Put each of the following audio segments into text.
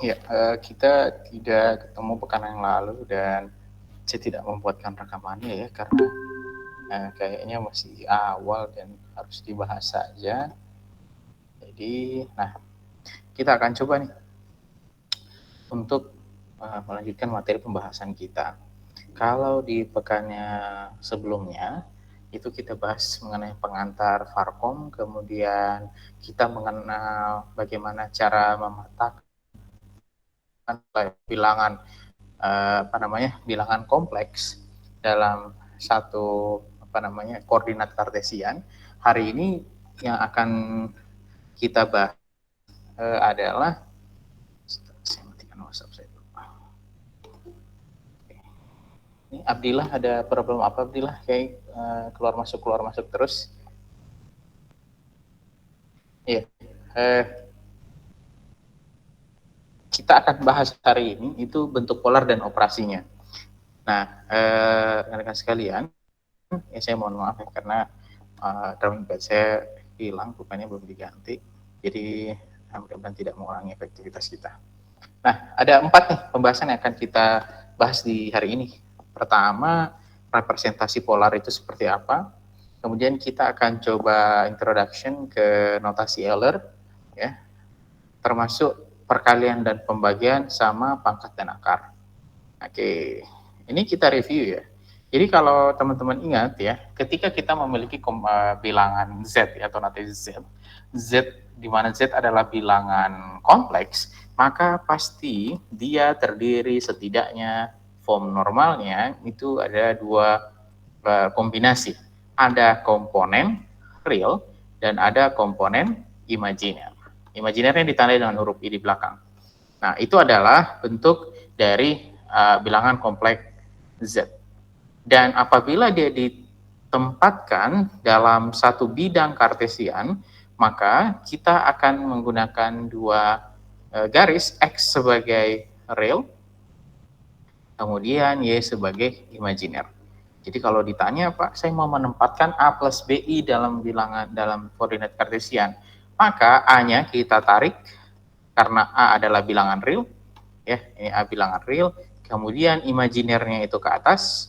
Ya, kita tidak ketemu pekan yang lalu dan saya tidak membuatkan rekamannya ya karena kayaknya masih awal dan harus dibahas saja. Jadi, nah kita akan coba nih untuk melanjutkan materi pembahasan kita. Kalau di pekannya sebelumnya itu kita bahas mengenai pengantar Varkom, kemudian kita mengenal bagaimana cara memetakan bilangan bilangan kompleks dalam satu koordinat kartesian. Hari ini yang akan kita bahas adalah saya matikan WhatsApp saya dulu. Ini Abdillah ada problem apa Abdillah? Kayak keluar masuk terus. Iya. Kita akan bahas hari ini itu bentuk polar dan operasinya. Nah, rekan-rekan sekalian, ya saya mohon maaf ya karena drawing pad saya hilang, bukannya belum diganti. Jadi mudah-mudahan tidak mengurangi efektivitas kita. Nah, ada 4 nih pembahasan yang akan kita bahas di hari ini. Pertama, representasi polar itu seperti apa. Kemudian kita akan coba introduction ke notasi Euler, ya, termasuk perkalian dan pembagian sama pangkat dan akar. Oke, ini kita review ya. Jadi kalau teman-teman ingat ya, ketika kita memiliki bilangan Z ya, atau notasi Z, Z di mana Z adalah bilangan kompleks, maka pasti dia terdiri setidaknya form normalnya itu ada 2 kombinasi. Ada komponen real dan ada komponen imajiner. Imajinernya ditandai dengan huruf I di belakang. Nah, itu adalah bentuk dari bilangan kompleks Z. Dan apabila dia ditempatkan dalam satu bidang kartesian, maka kita akan menggunakan 2 garis X sebagai real, kemudian Y sebagai imajiner. Jadi kalau ditanya, Pak, saya mau menempatkan A plus BI dalam bilangan dalam koordinat kartesian, maka A-nya kita tarik karena A adalah bilangan real, ya, ini A bilangan real, kemudian imajinernya itu ke atas,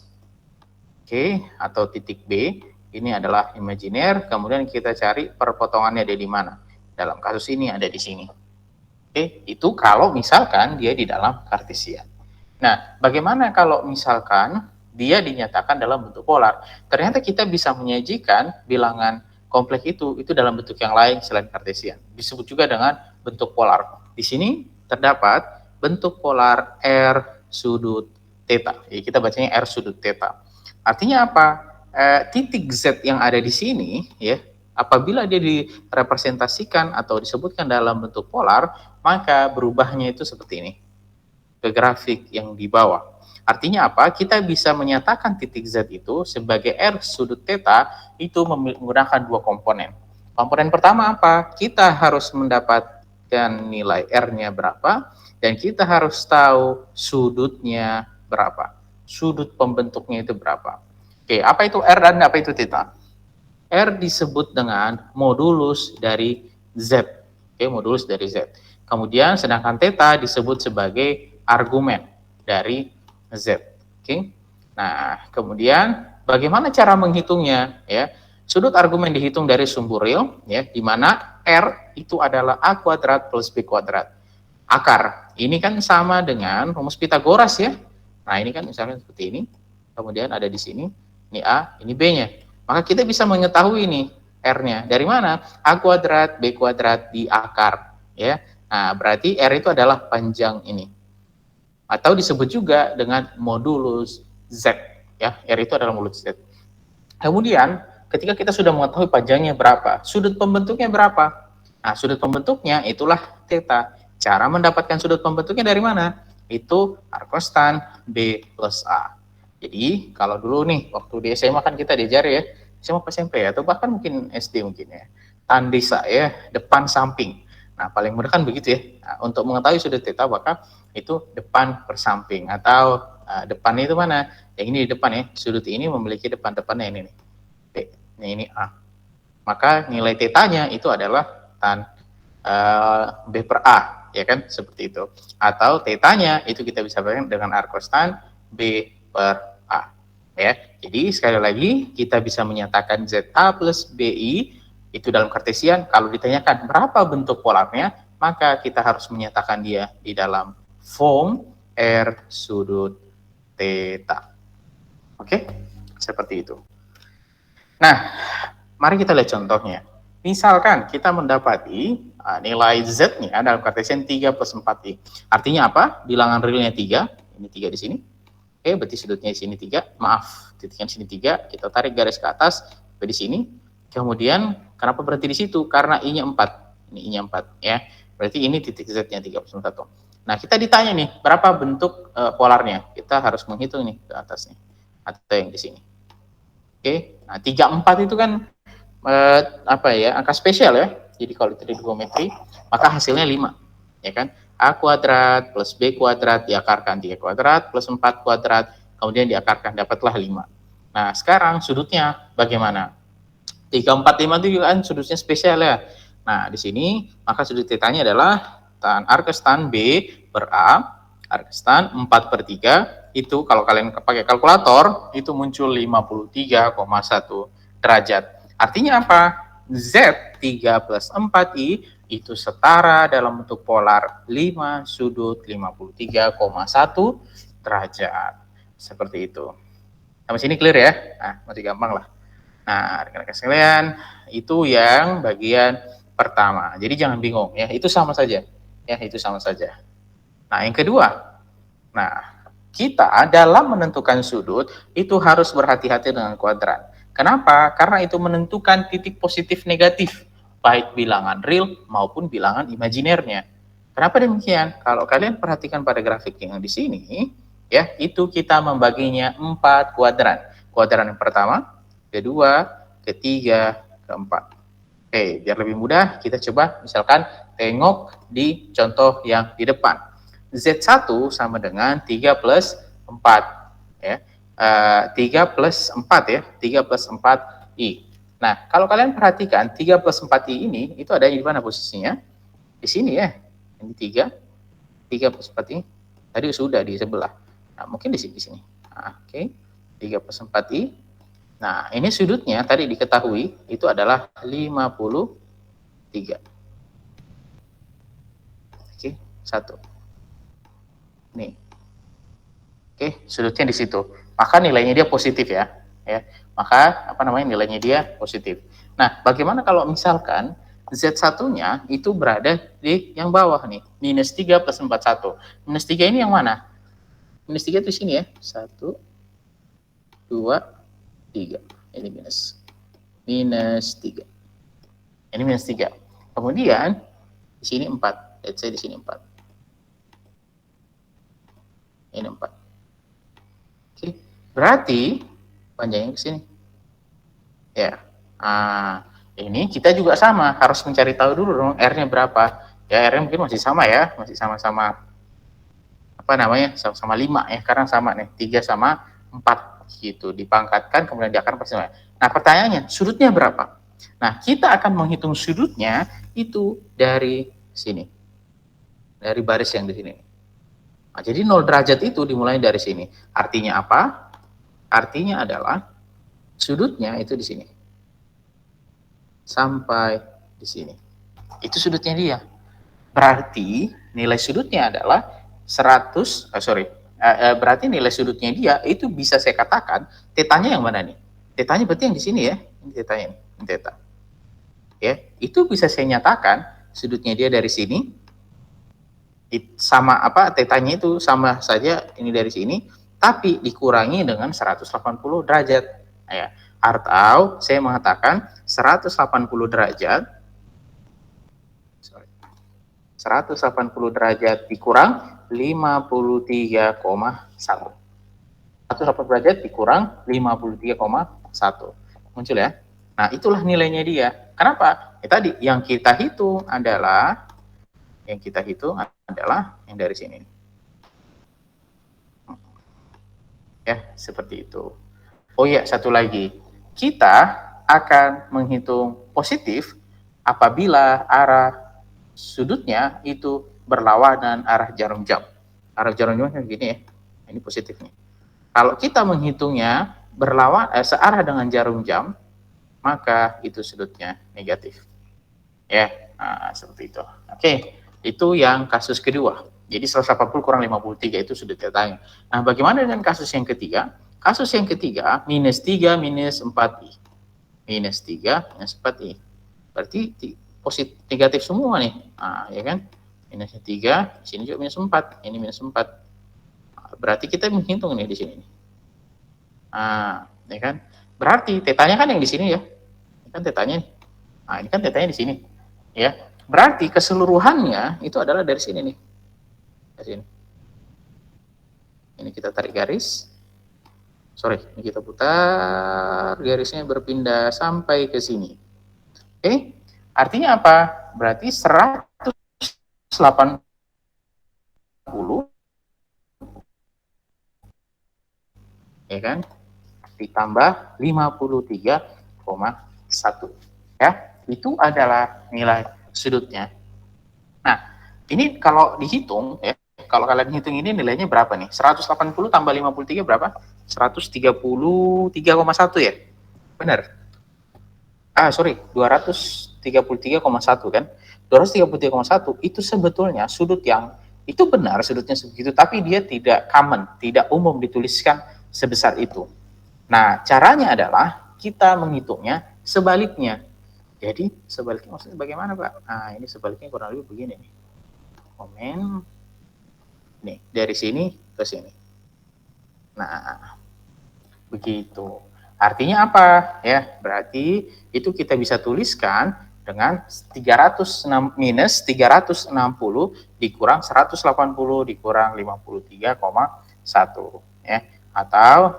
oke, atau titik B, ini adalah imajiner, kemudian kita cari perpotongannya ada di mana. Dalam kasus ini ada di sini. Oke, itu kalau misalkan dia di dalam kartesian. Nah, bagaimana kalau misalkan dia dinyatakan dalam bentuk polar? Ternyata kita bisa menyajikan bilangan kompleks itu dalam bentuk yang lain selain kartesian. Disebut juga dengan bentuk polar. Di sini terdapat bentuk polar R sudut theta. Ya, kita bacanya R sudut theta. Artinya apa? Titik Z yang ada di sini, ya, apabila dia direpresentasikan atau disebutkan dalam bentuk polar, maka berubahnya itu seperti ini ke grafik yang di bawah. Artinya apa? Kita bisa menyatakan titik Z itu sebagai R sudut theta itu menggunakan 2 komponen. Komponen pertama apa? Kita harus mendapatkan nilai R-nya berapa dan kita harus tahu sudutnya berapa. Sudut pembentuknya itu berapa. Oke, apa itu R dan apa itu theta? R disebut dengan modulus dari Z. Oke, modulus dari Z. Kemudian sedangkan theta disebut sebagai argumen dari Z. Oke. Nah, kemudian bagaimana cara menghitungnya ya? Sudut argumen dihitung dari sumbu real ya, di mana R itu adalah A kuadrat plus B kuadrat. Akar ini kan sama dengan rumus Pitagoras ya. Nah, ini kan misalnya seperti ini. Kemudian ada di sini, ini A, ini B-nya. Maka kita bisa mengetahui nih R-nya. Dari mana? A kuadrat, B kuadrat di akar. Ya. Nah, berarti R itu adalah panjang ini. Atau disebut juga dengan modulus Z. Ya, R itu adalah modulus Z. Kemudian, ketika kita sudah mengetahui panjangnya berapa, sudut pembentuknya berapa? Nah, sudut pembentuknya itulah theta. Cara mendapatkan sudut pembentuknya dari mana? Itu arkostan B plus A. Jadi kalau dulu nih waktu di SMA kan kita diajar ya, SMA SMP ya, atau bahkan mungkin SD mungkin ya, tandisa ya, depan samping. Nah paling mudah kan begitu ya. Nah, untuk mengetahui sudut theta maka itu depan per samping atau depan itu mana? Yang ini di depan ya, sudut ini memiliki depannya ini nih. Ini A. Maka nilai tetanya itu adalah tan B per A, ya kan, seperti itu. Atau tetanya itu kita bisa bayangkan dengan R cos tan B per A, ya. Jadi sekali lagi kita bisa menyatakan ZA plus BI itu dalam kartesian. Kalau ditanyakan berapa bentuk polarnya, maka kita harus menyatakan dia di dalam form R sudut theta. Oke, seperti itu. Nah, mari kita lihat contohnya. Misalkan kita mendapati nilai Z-nya dalam kartesian 3 plus 4I. Artinya apa? Bilangan realnya 3, ini 3 di sini. Oke, berarti sudutnya di sini 3. Maaf, titiknya di sini 3. Kita tarik garis ke atas, sampai di sini. Kemudian, kenapa berhenti di situ? Karena I-nya 4. Ini I-nya 4, ya. Berarti ini titik Z-nya 3 plus 1. Nah, kita ditanya nih, berapa bentuk polarnya? Kita harus menghitung nih ke atas nih. Atau yang di sini. Oke, nah 34 itu kan apa ya, angka spesial ya. Jadi kalau itu trigonometri, maka hasilnya 5, ya kan? A kuadrat plus B kuadrat diakarkan 3 kuadrat plus 4 kuadrat, kemudian diakarkan dapatlah 5. Nah, sekarang sudutnya bagaimana? 345 itu kan sudutnya spesial ya. Nah, di sini maka sudut tetanya adalah tan R cos tan B per A, R cos tan 4 per 3, itu kalau kalian pakai kalkulator, itu muncul 53,1 derajat. Artinya apa? Z 3 plus 4I itu setara dalam bentuk polar 5 sudut 53,1 derajat. Seperti itu. Sampai sini clear ya? Nah, masih gampang lah. Nah, rekan-rekan sekalian, itu yang bagian pertama. Jadi jangan bingung ya, itu sama saja. Ya, itu sama saja. Nah, yang kedua. Nah, kita dalam menentukan sudut itu harus berhati-hati dengan kuadran. Kenapa? Karena itu menentukan titik positif negatif, baik bilangan real maupun bilangan imajinernya. Kenapa demikian? Kalau kalian perhatikan pada grafik yang di sini, ya, itu kita membaginya 4 kuadran. Kuadran yang pertama, kedua, ketiga, keempat. Oke, biar lebih mudah, kita coba misalkan tengok di contoh yang di depan. Z1 sama dengan 3 plus 4. Ya. 3 plus 4 ya, 3 plus 4I. Nah, kalau kalian perhatikan 3 plus 4I ini, itu ada di mana posisinya? Di sini ya, ini 3, 3 plus 4I. Tadi sudah di sebelah. Nah, mungkin di sini. Nah, oke, 3 plus 4I. Nah, ini sudutnya tadi diketahui, itu adalah 53. Oke, 1. Nih. Oke, sudutnya di situ. Maka nilainya dia positif ya. Maka apa namanya, nilainya dia positif. Nah, bagaimana kalau misalkan Z1-nya itu berada di yang bawah nih, minus 3 plus 41. Minus 3 ini yang mana? Minus 3 itu sini ya. 1, 2, 3. Ini minus 3. Ini minus 3. Kemudian di sini 4. Let's say di sini 4. Ini 4. Oke, berarti panjangnya ke sini. Ya. Nah, ini kita juga sama, harus mencari tahu dulu dong R-nya berapa. Ya, R-nya mungkin masih sama ya, masih sama-sama apa namanya? Sama-sama 5 ya, karena sama nih, 3 sama 4 gitu. Dipangkatkan kemudian diakarkan pasti sama. Nah, pertanyaannya, sudutnya berapa? Nah, kita akan menghitung sudutnya itu dari sini. Dari baris yang di sini. Nah, jadi 0 derajat itu dimulai dari sini. Artinya apa? Artinya adalah sudutnya itu di sini. Sampai di sini. Itu sudutnya dia. Berarti nilai sudutnya adalah 100, berarti nilai sudutnya dia itu bisa saya katakan, tetanya yang mana nih? Tetanya berarti yang di sini ya. Ini tetanya nih, ini teta. Ya, itu bisa saya nyatakan sudutnya dia dari sini sama apa, tetanya itu sama saja ini dari sini, tapi dikurangi dengan 180 derajat. Ya, atau saya mengatakan 180 derajat 180 derajat dikurang 53,1. 180 derajat dikurang 53,1. Muncul ya. Nah, itulah nilainya dia. Kenapa? Tadi yang kita hitung adalah yang dari sini. Ya, seperti itu. Oh ya, satu lagi. Kita akan menghitung positif apabila arah sudutnya itu berlawanan arah jarum jam. Arah jarum jam kayak gini ya. Ini positif nih. Kalau kita menghitungnya searah dengan jarum jam, maka itu sudutnya negatif. Ya, nah, seperti itu. Oke, itu yang kasus kedua. Jadi 180 kurang 53 itu sudut tetanya. Nah, bagaimana dengan kasus yang ketiga? Kasus yang ketiga, minus 3 minus 4i. Minus 3 minus 4i. Berarti positif negatif semua nih. Nah, ya kan? Minusnya 3, sini juga minus 4, ini minus 4. Berarti kita menghitung nih di sini. Nah, ya kan? Berarti tetanya kan yang di sini ya. Ini kan tetanya nih. Nah, ini kan tetanya di sini. Ya. Berarti keseluruhannya itu adalah dari sini nih. Dari sini. Ini kita tarik garis. Sorry, ini kita putar garisnya berpindah sampai ke sini. Oke. Artinya apa? Berarti 180 ya kan? Ditambah 53,1 ya. Itu adalah nilai sudutnya. Nah, ini kalau dihitung ya, kalau kalian hitung ini nilainya berapa nih? 180 tambah 53 berapa? 133,1 ya? Benar. Sorry, 233,1 kan? 233,1 itu sebetulnya sudut yang itu benar sudutnya segitu, tapi dia tidak common, tidak umum dituliskan sebesar itu. Nah, caranya adalah kita menghitungnya sebaliknya. Jadi, sebaliknya maksudnya bagaimana, Pak? Nah, ini sebaliknya kurang lebih begini nih. Komen. Nih, dari sini ke sini. Nah, begitu. Artinya apa? Ya, berarti itu kita bisa tuliskan dengan 306 minus 360 dikurang 180 dikurang 53,1 ya. Atau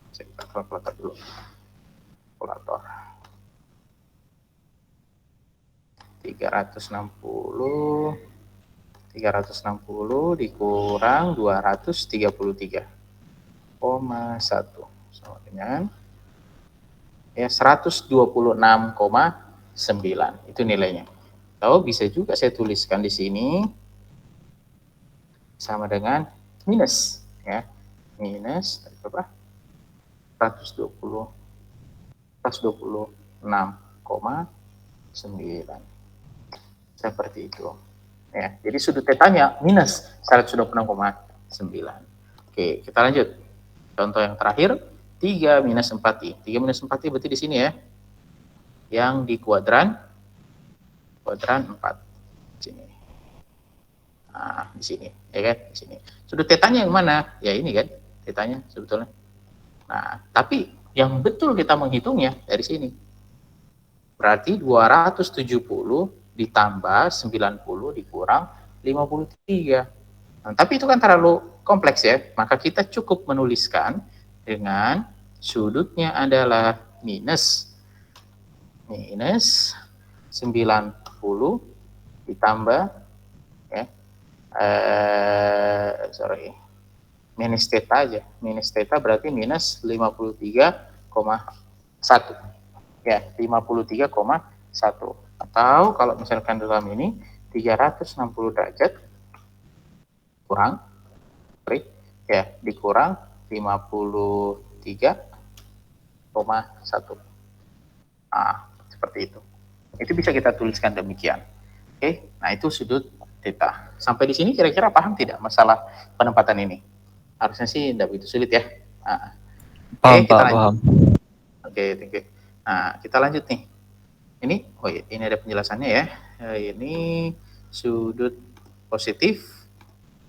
saya buka kalkulator dulu. Kalkulator. 360 dikurang 233,1 sama dengan ya 126,9 itu nilainya. Atau bisa juga saya tuliskan di sini sama dengan minus ya. Minus berapa? 126,9 seperti itu ya. Jadi sudut tetanya minus 126,9. Oke, kita lanjut. Contoh yang terakhir, 3 minus 4i. 3 minus 4i berarti di sini ya. Yang di kuadran 4 sini. Nah, di sini ya kan, di sini. Sudut tetanya yang mana? Ya ini kan, tetanya sebetulnya. Nah, tapi yang betul kita menghitungnya dari sini. Berarti 270 ditambah 90 dikurang 53. Nah, tapi itu kan terlalu kompleks ya, maka kita cukup menuliskan dengan sudutnya adalah minus 90 ditambah ya, minus theta aja. Minus theta berarti minus 53,1 ya, 53,1. Atau kalau misalkan dalam ini 360 derajat kurang ya, dikurang 53,1. Nah, seperti itu. Itu bisa kita tuliskan demikian. Oke, nah itu sudut theta. Sampai di sini kira-kira paham tidak masalah penempatan ini? Harusnya sih tidak begitu sulit ya. Nah, Paham, kita Pak, lanjut. paham. Oke, thank you. Nah, kita lanjut nih. Ini, ini ada penjelasannya ya. Ini sudut positif,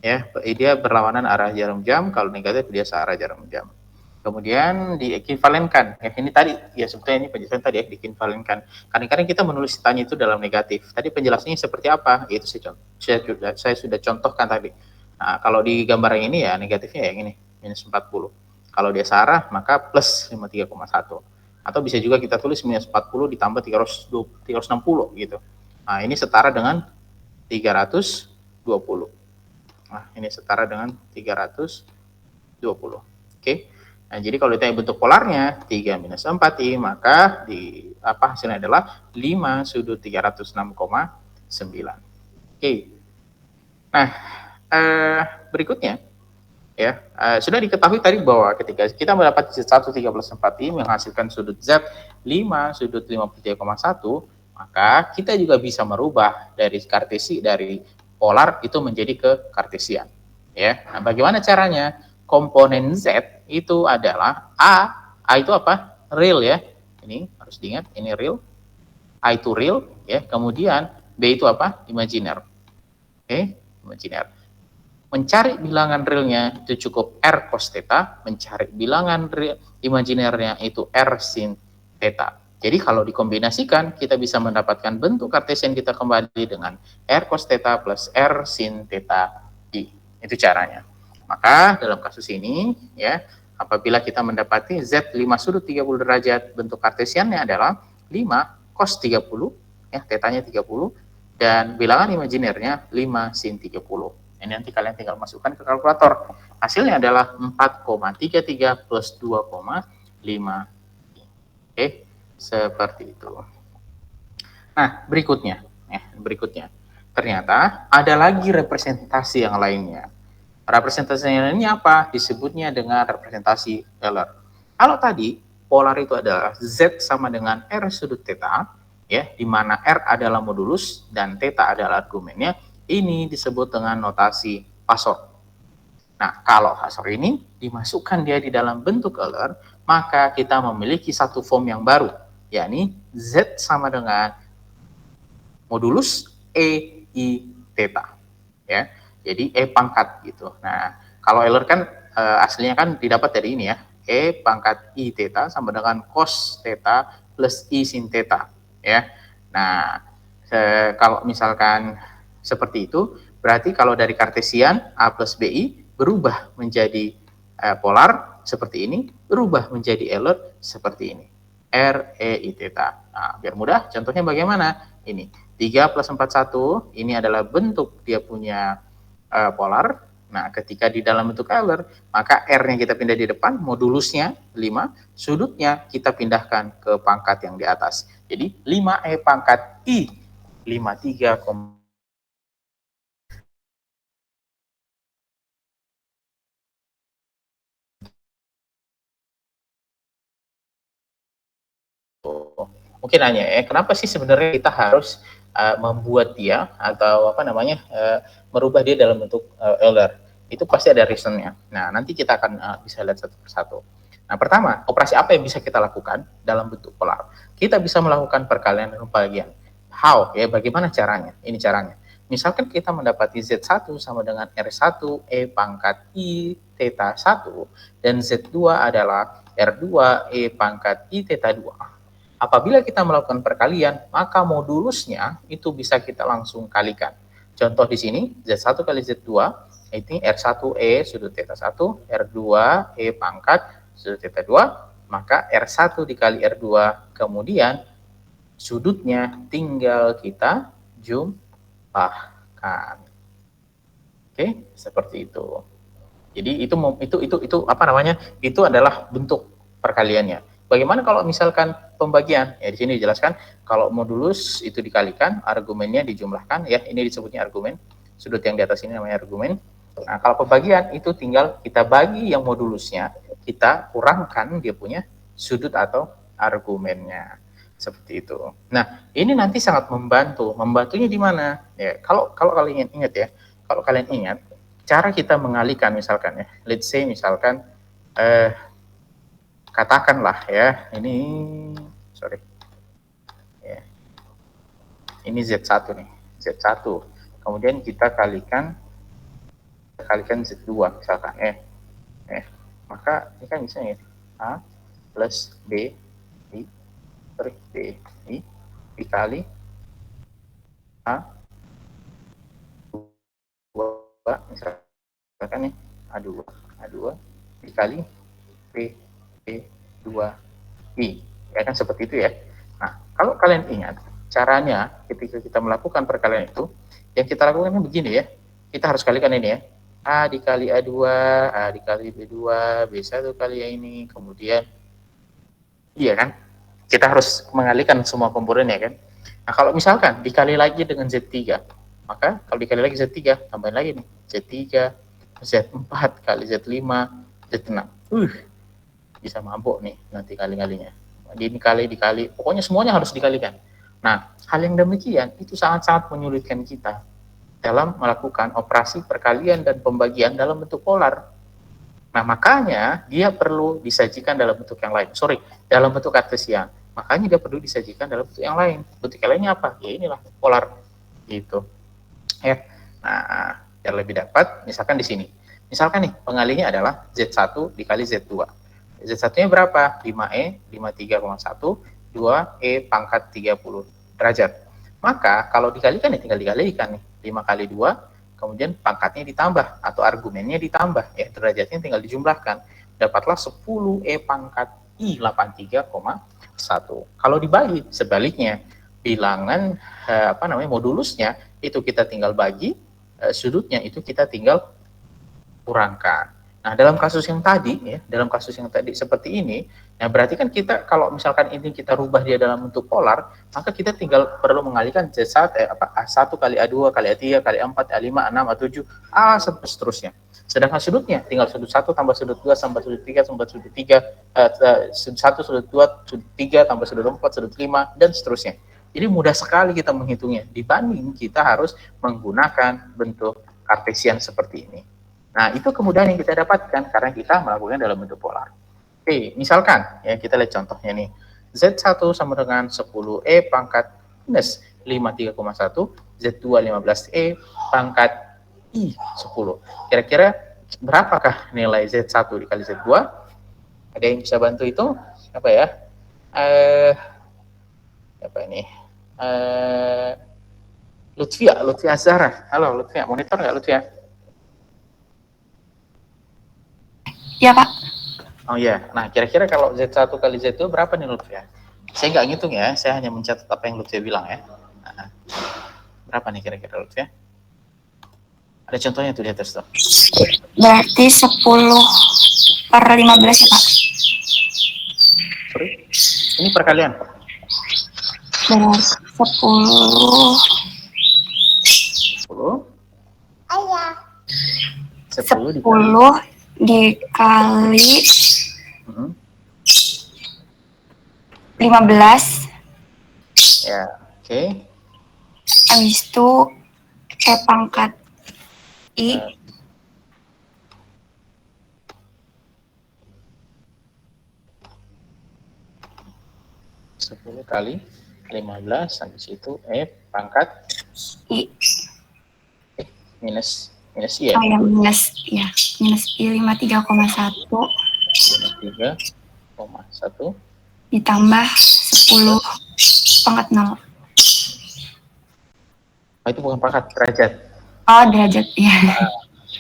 ya, dia berlawanan arah jarum jam. Kalau negatif dia searah jarum jam. Kemudian diekuivalenkan. Ya, ini tadi, ya sebetulnya ini penjelasan tadi ya, diekuivalenkan. Kadang-kadang kita menulis tanya itu dalam negatif. Tadi penjelasannya seperti apa? Itu saya sudah contohkan tadi. Nah, kalau di gambar yang ini ya negatifnya yang ini, minus 40. Kalau dia searah, maka plus 53,1. Atau bisa juga kita tulis minus 40 ditambah 360 gitu. Nah, ini setara dengan 320. Nah, ini setara dengan 320. Oke. Nah, jadi kalau ditanya bentuk polarnya 3 minus 4i, maka hasilnya adalah 5 sudut 306,9. Nah, berikutnya ya, sudah diketahui tadi bahwa ketika kita mendapat Z1 13/4i menghasilkan sudut Z 5, sudut 53,1, maka kita juga bisa merubah dari polar itu menjadi ke kartesian. Ya, nah bagaimana caranya? Komponen Z itu adalah A itu apa? Real ya. Ini harus diingat, ini real. A itu real ya. Kemudian B itu apa? Imajiner. Oke, imajiner. Mencari bilangan realnya itu cukup R cos theta, mencari bilangan imajinernya itu R sin theta. Jadi kalau dikombinasikan, kita bisa mendapatkan bentuk kartesian kita kembali dengan R cos theta plus R sin theta I. Itu caranya. Maka dalam kasus ini, ya, apabila kita mendapati Z 5 sudut 30 derajat, bentuk kartesiannya adalah 5 cos 30, ya, tetanya 30, dan bilangan imajinernya 5 sin 30. Ini nanti kalian tinggal masukkan ke kalkulator. Hasilnya adalah 4,33 plus 2,5. Oke, seperti itu. Nah, berikutnya. Ternyata ada lagi representasi yang lainnya. Representasi yang lainnya apa? Disebutnya dengan representasi Euler. Kalau tadi, polar itu adalah Z sama dengan R sudut theta, ya, di mana R adalah modulus dan theta adalah argumennya. Ini disebut dengan notasi Pasor. Nah, kalau Pasor ini dimasukkan dia di dalam bentuk Euler, maka kita memiliki satu form yang baru, yakni Z sama dengan modulus E I theta. Ya, jadi E pangkat gitu. Nah, kalau Euler kan aslinya kan didapat dari ini ya, E pangkat I theta sama dengan cos theta plus I sin theta. Ya, nah kalau misalkan seperti itu, berarti kalau dari kartesian A plus BI berubah menjadi polar seperti ini, berubah menjadi Euler seperti ini. R, E, I, theta. Nah, biar mudah, contohnya bagaimana? Ini, 3 plus 4, 1, ini adalah bentuk dia punya polar. Nah, ketika di dalam bentuk Euler, maka R-nya kita pindah di depan, modulusnya 5, sudutnya kita pindahkan ke pangkat yang di atas. Jadi, 5E pangkat I, 53, mungkin nanya ya, kenapa sih sebenarnya kita harus membuat dia atau apa namanya merubah dia dalam bentuk Euler? Itu pasti ada reasonnya. Nah, nanti kita akan bisa lihat satu persatu. Nah, pertama, operasi apa yang bisa kita lakukan dalam bentuk polar? Kita bisa melakukan perkalian dan pembagian. How? Ya, bagaimana caranya? Ini caranya. Misalkan kita mendapati Z1 sama dengan R1 E pangkat I theta 1 dan Z2 adalah R2 E pangkat I theta 2. Apabila kita melakukan perkalian, maka modulusnya itu bisa kita langsung kalikan. Contoh di sini, Z1 kali Z2, ini R1E sudut theta 1, R2E pangkat sudut theta 2, maka R1 dikali R2, kemudian sudutnya tinggal kita jumlahkan. Oke, seperti itu. Jadi itu apa namanya? Itu adalah bentuk perkaliannya. Bagaimana kalau misalkan pembagian? Ya di sini dijelaskan kalau modulus itu dikalikan, argumennya dijumlahkan ya, ini disebutnya argumen. Sudut yang di atas ini namanya argumen. Nah, kalau pembagian itu tinggal kita bagi yang modulusnya, kita kurangkan dia punya sudut atau argumennya. Seperti itu. Nah, ini nanti sangat membantu. Membantunya di mana? Ya, kalau kalian ingat ya, kalau kalian ingat cara kita mengalihkan misalkan ya, let's say misalkan katakanlah ya, ini sorry ya, ini Z1 nih, Z1, kemudian kita kalikan Z2 misalkan maka ini kan misalnya A plus B I dikali A 2 misalkan nih A2 dikali P2I, ya kan seperti itu ya. Nah, kalau kalian ingat caranya ketika kita melakukan perkalian itu, yang kita lakukan begini ya, kita harus kalikan ini ya, A dikali A2, A dikali B2, B1 kali ini, kemudian iya kan, kita harus mengalihkan semua komponen ya kan. Nah, kalau misalkan dikali lagi dengan Z3, Maka kalau dikali lagi Z3, tambahin lagi nih. Z3, Z4 kali Z5, Z6. Bisa mabuk nih nanti kali-kalinya. Dikali, pokoknya semuanya harus dikalikan. Nah, hal yang demikian itu sangat-sangat menyulitkan kita dalam melakukan operasi perkalian dan pembagian dalam bentuk polar. Nah, makanya dia perlu disajikan dalam bentuk yang lain. Dalam bentuk kartesian. Makanya dia perlu disajikan dalam bentuk yang lain. Bentuk yang lainnya apa? Ya inilah, polar. Gitu. Ya. Nah, biar lebih dapat, misalkan di sini. Misalkan nih, pengalinya adalah Z1 dikali Z2. Z1-nya berapa? 5E, 53,1, 2E pangkat 30 derajat. Maka kalau dikalikan ya tinggal dikalikan nih. 5 kali 2, kemudian pangkatnya ditambah atau argumennya ditambah. Ya, derajatnya tinggal dijumlahkan. Dapatlah 10E pangkat I 83,1. Kalau dibagi sebaliknya, bilangan modulusnya itu kita tinggal bagi, sudutnya itu kita tinggal kurangkan. Nah, dalam kasus yang tadi seperti ini, nah berarti kan kita kalau misalkan ini kita rubah dia dalam bentuk polar, maka kita tinggal perlu mengalihkan A1 kali A2 kali A3 kali A4 A5 A6 A7 A sampai seterusnya. Sedangkan sudutnya tinggal sudut 1 tambah sudut 2 tambah sudut 3 tambah sudut 3, sudut 1 sudut 2 sudut 3 tambah sudut 4 sudut 5 dan seterusnya. Jadi mudah sekali kita menghitungnya dibanding kita harus menggunakan bentuk kartesian seperti ini. Nah, itu kemudahan yang kita dapatkan karena kita melakukan dalam bentuk polar. Oke, misalkan ya kita lihat contohnya nih. Z1 sama dengan 10E pangkat minus 53,1, Z2 15E pangkat I 10. Kira-kira berapakah nilai Z1 dikali Z2? Ada yang bisa bantu itu? Apa ya? Apa ini? Lutfia Azhara. Halo Lutfia, monitor nggak Lutfia? Ya, Pak. Oh iya, nah kira-kira kalau Z1 kali Z2 berapa nih Lutfia? Saya nggak ngitung ya, saya hanya mencatat apa yang Lutfia bilang ya. Nah, berapa nih kira-kira Lutfia? Ada contohnya tuh di atas tuh. Berarti 10/15 ya, Pak? Sorry, ini perkalian. Berarti 10. 10 dikali 15. Ya, oke. Habis itu pangkat I. Sepuluh kali 15 habis itu pangkat I. Minus I ya? Oh ya, minus I 53,1. 53,1 ditambah 10 pangkat 0. Oh, itu bukan pangkat, derajat. Oh, derajat ya.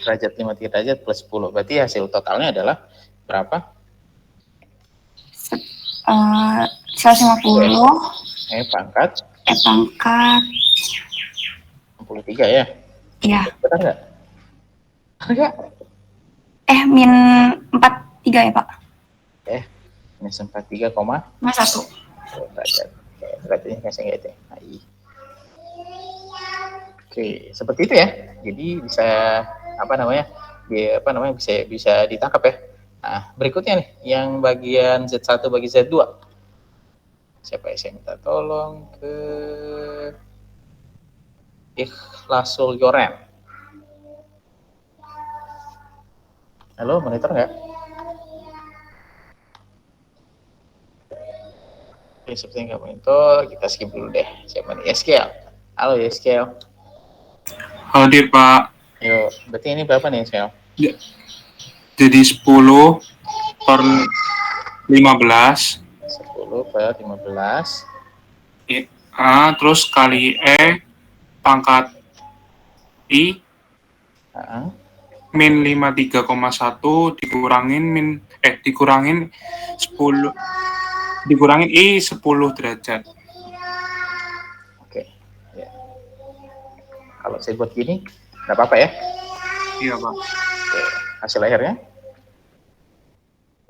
Derajat 53 derajat plus 10. Berarti hasil totalnya adalah berapa? 150. Pangkat 63 ya? Iya. Benar nggak? Enggak. Min 43 ya, Pak? Minus 43,1 derajat. Berarti ini kasih nggak itu? Oke, seperti itu ya. Jadi bisa bisa ditangkap ya. Nah, berikutnya nih yang bagian Z1 bagi Z2. Siapa yang saya minta tolong ke Ikhlasul Yoren. Halo, monitor nggak? Oke, sepertinya nggak monitor. Kita skip dulu deh. Siapa nih? Eskel. Halo, Eskel. Hadir, Pak. Yuk, berarti ini berapa nih, Eskel? Jadi 10/15. 10/15. Terus kali pangkat I min 53,1 dikurangin 10 dikurangin I 10 derajat. Oke. Ya. Kalau saya buat gini, nggak apa-apa ya? Iya, Pak. Oke. Hasil akhirnya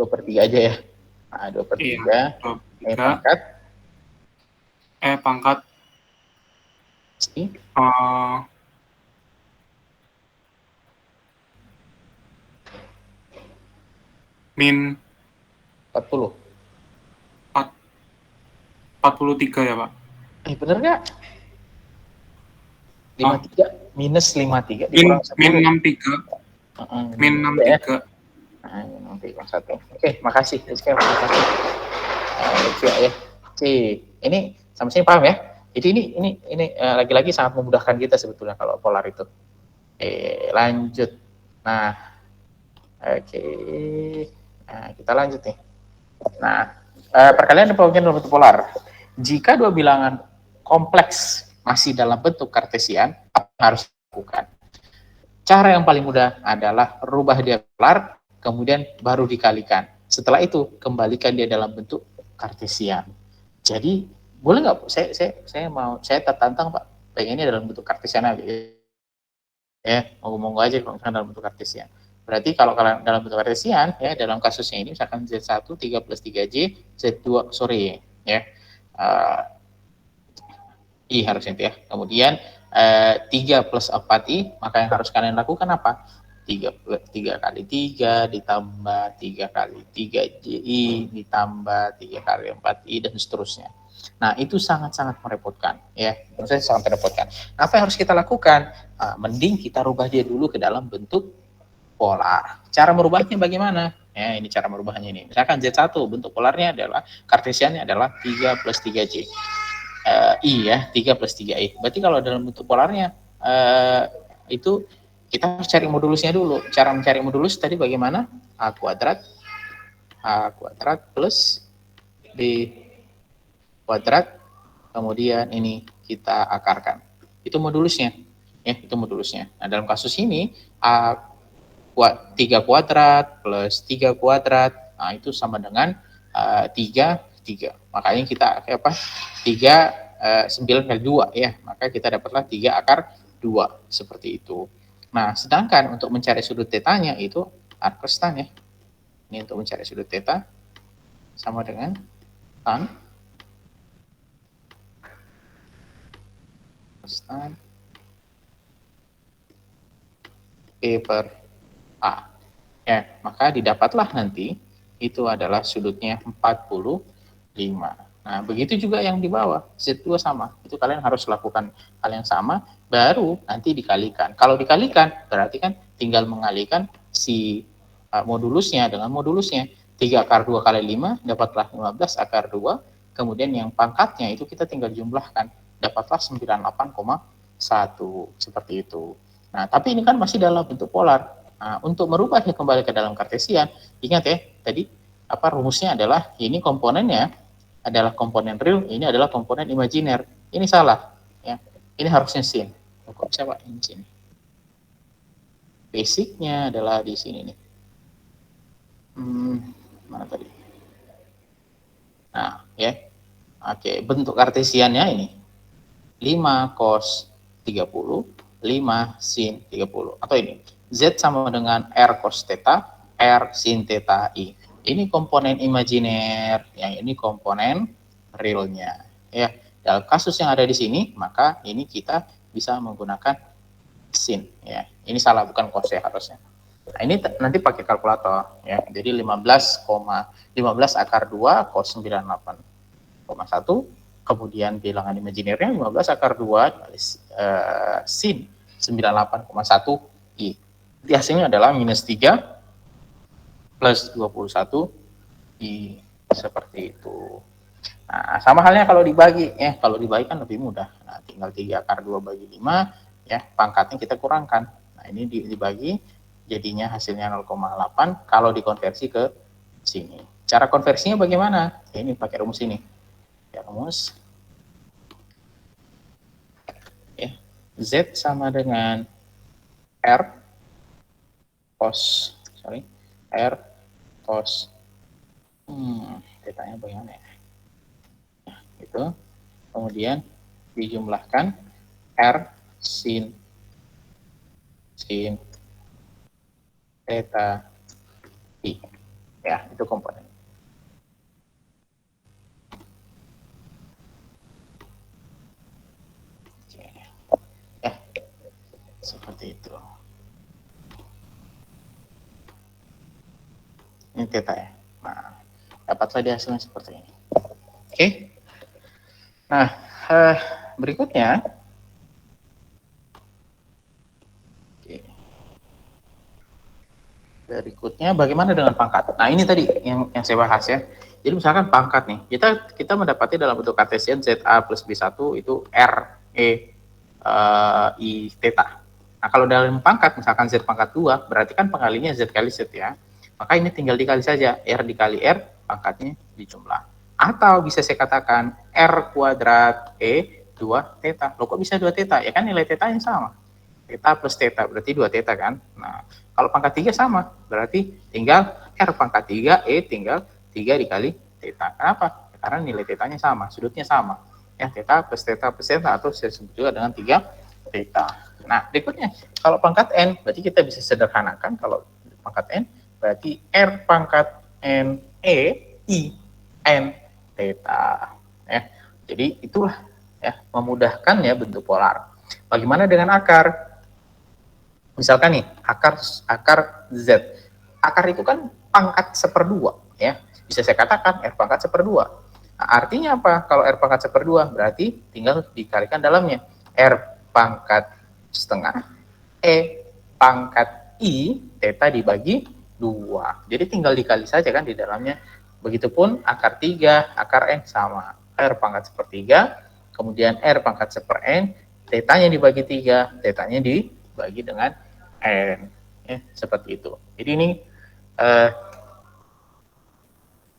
2/3 aja ya. Nah, 2/3. Pangkat I. min 40. 43 ya, Pak? Bener nggak? 53 minus 53 Min dikurang 10. 63. Min Ya. 63. Nah, nanti kurang 1. Oke, makasih. Rizky, makasih. Ya. Ini sama sini paham ya? Jadi ini lagi-lagi sangat memudahkan kita sebetulnya kalau polar itu. Lanjut. Nah, oke. Nah, kita lanjut nih. Nah, perkalian pembagian dalam bentuk polar. Jika dua bilangan kompleks masih dalam bentuk kartesian, apa yang harus dilakukan? Cara yang paling mudah adalah rubah dia polar, kemudian baru dikalikan. Setelah itu, kembalikan dia dalam bentuk kartesian. Jadi, boleh nggak? Saya tertantang, Pak. Pengennya dalam bentuk kartesian aja. Ya, monggo aja kalau misalkan dalam bentuk kartesian. Berarti kalau kalian dalam bentuk kartesian, ya dalam kasusnya ini misalkan Z1 3 plus 3J, Z2, sorry, ya. I harusnya itu ya. Kemudian 3 plus 4I, maka yang harus kalian lakukan apa? 3 kali 3 ditambah 3 kali 3JI ditambah 3 kali 4I dan seterusnya. Nah, itu sangat-sangat merepotkan ya. Menurut saya sangat merepotkan. Apa yang harus kita lakukan? Mending kita rubah dia dulu ke dalam bentuk polar. Cara merubahnya bagaimana? Ya, ini cara merubahnya ini. Misalkan Z1 bentuk polarnya adalah kartesiannya adalah 3 plus 3J. I ya, 3 plus 3I. Berarti kalau dalam bentuk polarnya itu kita harus cari modulusnya dulu. Cara mencari modulus tadi bagaimana? A kuadrat plus B kuadrat, kemudian ini kita akarkan. Itu modulusnya. Ya, itu modulusnya. Nah, dalam kasus ini A 3 kuadrat plus 3 kuadrat, nah itu sama dengan 3 makanya kita apa 9 kali 2 ya, maka kita dapatlah 3 akar 2 seperti itu. Nah, sedangkan untuk mencari sudut tetanya itu arcus tan ya, ini untuk mencari sudut theta sama dengan tan P per A ya, maka didapatlah nanti itu adalah sudutnya 45. Nah, begitu juga yang di bawah, Z2 sama. Itu kalian harus lakukan hal yang sama, baru nanti dikalikan. Kalau dikalikan, berarti kan tinggal mengalikan si modulusnya dengan modulusnya. 3 akar 2 kali 5, dapatlah 15 akar 2. Kemudian yang pangkatnya itu kita tinggal jumlahkan. Dapatlah 98,1. Seperti itu. Nah, tapi ini kan masih dalam bentuk polar. Nah, untuk merubahnya kembali ke dalam kartesian, ingat ya, tadi apa rumusnya adalah ini komponennya adalah komponen real, ini adalah komponen imajiner. Ini salah, ya. Ini harusnya sin. Kok bisa Pak ini sin? Basicnya adalah di sini nih. Mana tadi? Nah, ya. Oke, bentuk kartesiannya ini 5 cos 30, 5 sin 30. Atau ini, Z sama dengan R cos theta, R sin theta I. Ini komponen imajiner, yang ini komponen realnya. Ya, dalam kasus yang ada di sini, maka ini kita bisa menggunakan sin. Ya, ini salah bukan cos ya harusnya. Nah, ini nanti pakai kalkulator ya. Jadi 15 akar 2 cos 98,1, kemudian bilangan imajinernya 15 akar 2 sin 98,1 I. Jadi hasilnya adalah minus 3 plus 21 I, seperti itu. Nah, sama halnya kalau dibagi ya, kalau dibagi kan lebih mudah. Nah, tinggal 3 akar 2 bagi 5 ya, pangkatnya kita kurangkan. Nah, ini dibagi jadinya hasilnya 0,8 kalau dikonversi ke sini. Cara konversinya bagaimana? Ya, ini pakai rumus ini. Ya, rumus ya, Z sama dengan R cos tetanya bagaimana ya? Nah, itu kemudian dijumlahkan R sin theta I. Ya, itu komponen. Oke. Ya, seperti itu. Ini theta ya. Nah, dapatlah di hasilnya seperti ini. Oke. Nah, berikutnya. Berikutnya bagaimana dengan pangkat? Nah, ini tadi yang saya bahas ya. Jadi misalkan pangkat nih, kita mendapati dalam bentuk kartesian ZA plus B1 itu R, E, I, theta. Nah, kalau dalam pangkat, misalkan Z pangkat 2, berarti kan pengalinya Z kali Z ya. Maka ini tinggal dikali saja, R dikali R, pangkatnya dijumlah. Atau bisa saya katakan R kuadrat E 2 theta. Loh kok bisa 2 theta? Ya kan nilai theta yang sama. Theta plus theta, berarti 2 theta kan. Nah, kalau pangkat 3 sama, berarti tinggal R pangkat 3, E tinggal 3 dikali theta. Kenapa? Karena nilai tetanya sama, sudutnya sama. Ya, theta plus theta atau saya sebut juga dengan 3 theta. Nah, berikutnya, kalau pangkat N, berarti kita bisa sederhanakan, kalau pangkat N, berarti R pangkat N, E, I, N, theta. Ya, jadi itulah ya, memudahkan ya bentuk polar. Bagaimana dengan akar? Misalkan nih, akar Z. Akar itu kan pangkat 1/2 ya. Bisa saya katakan R pangkat 1/2. Nah, artinya apa? Kalau R pangkat 1/2 berarti tinggal dikalikan dalamnya. R pangkat setengah, E pangkat I, theta dibagi 2. Jadi tinggal dikali saja kan di dalamnya. Begitupun akar 3, akar N sama. R pangkat 1/3, kemudian R pangkat 1/N, tetanya dibagi 3, tetanya dibagi dengan N. Ya, seperti itu. Jadi ini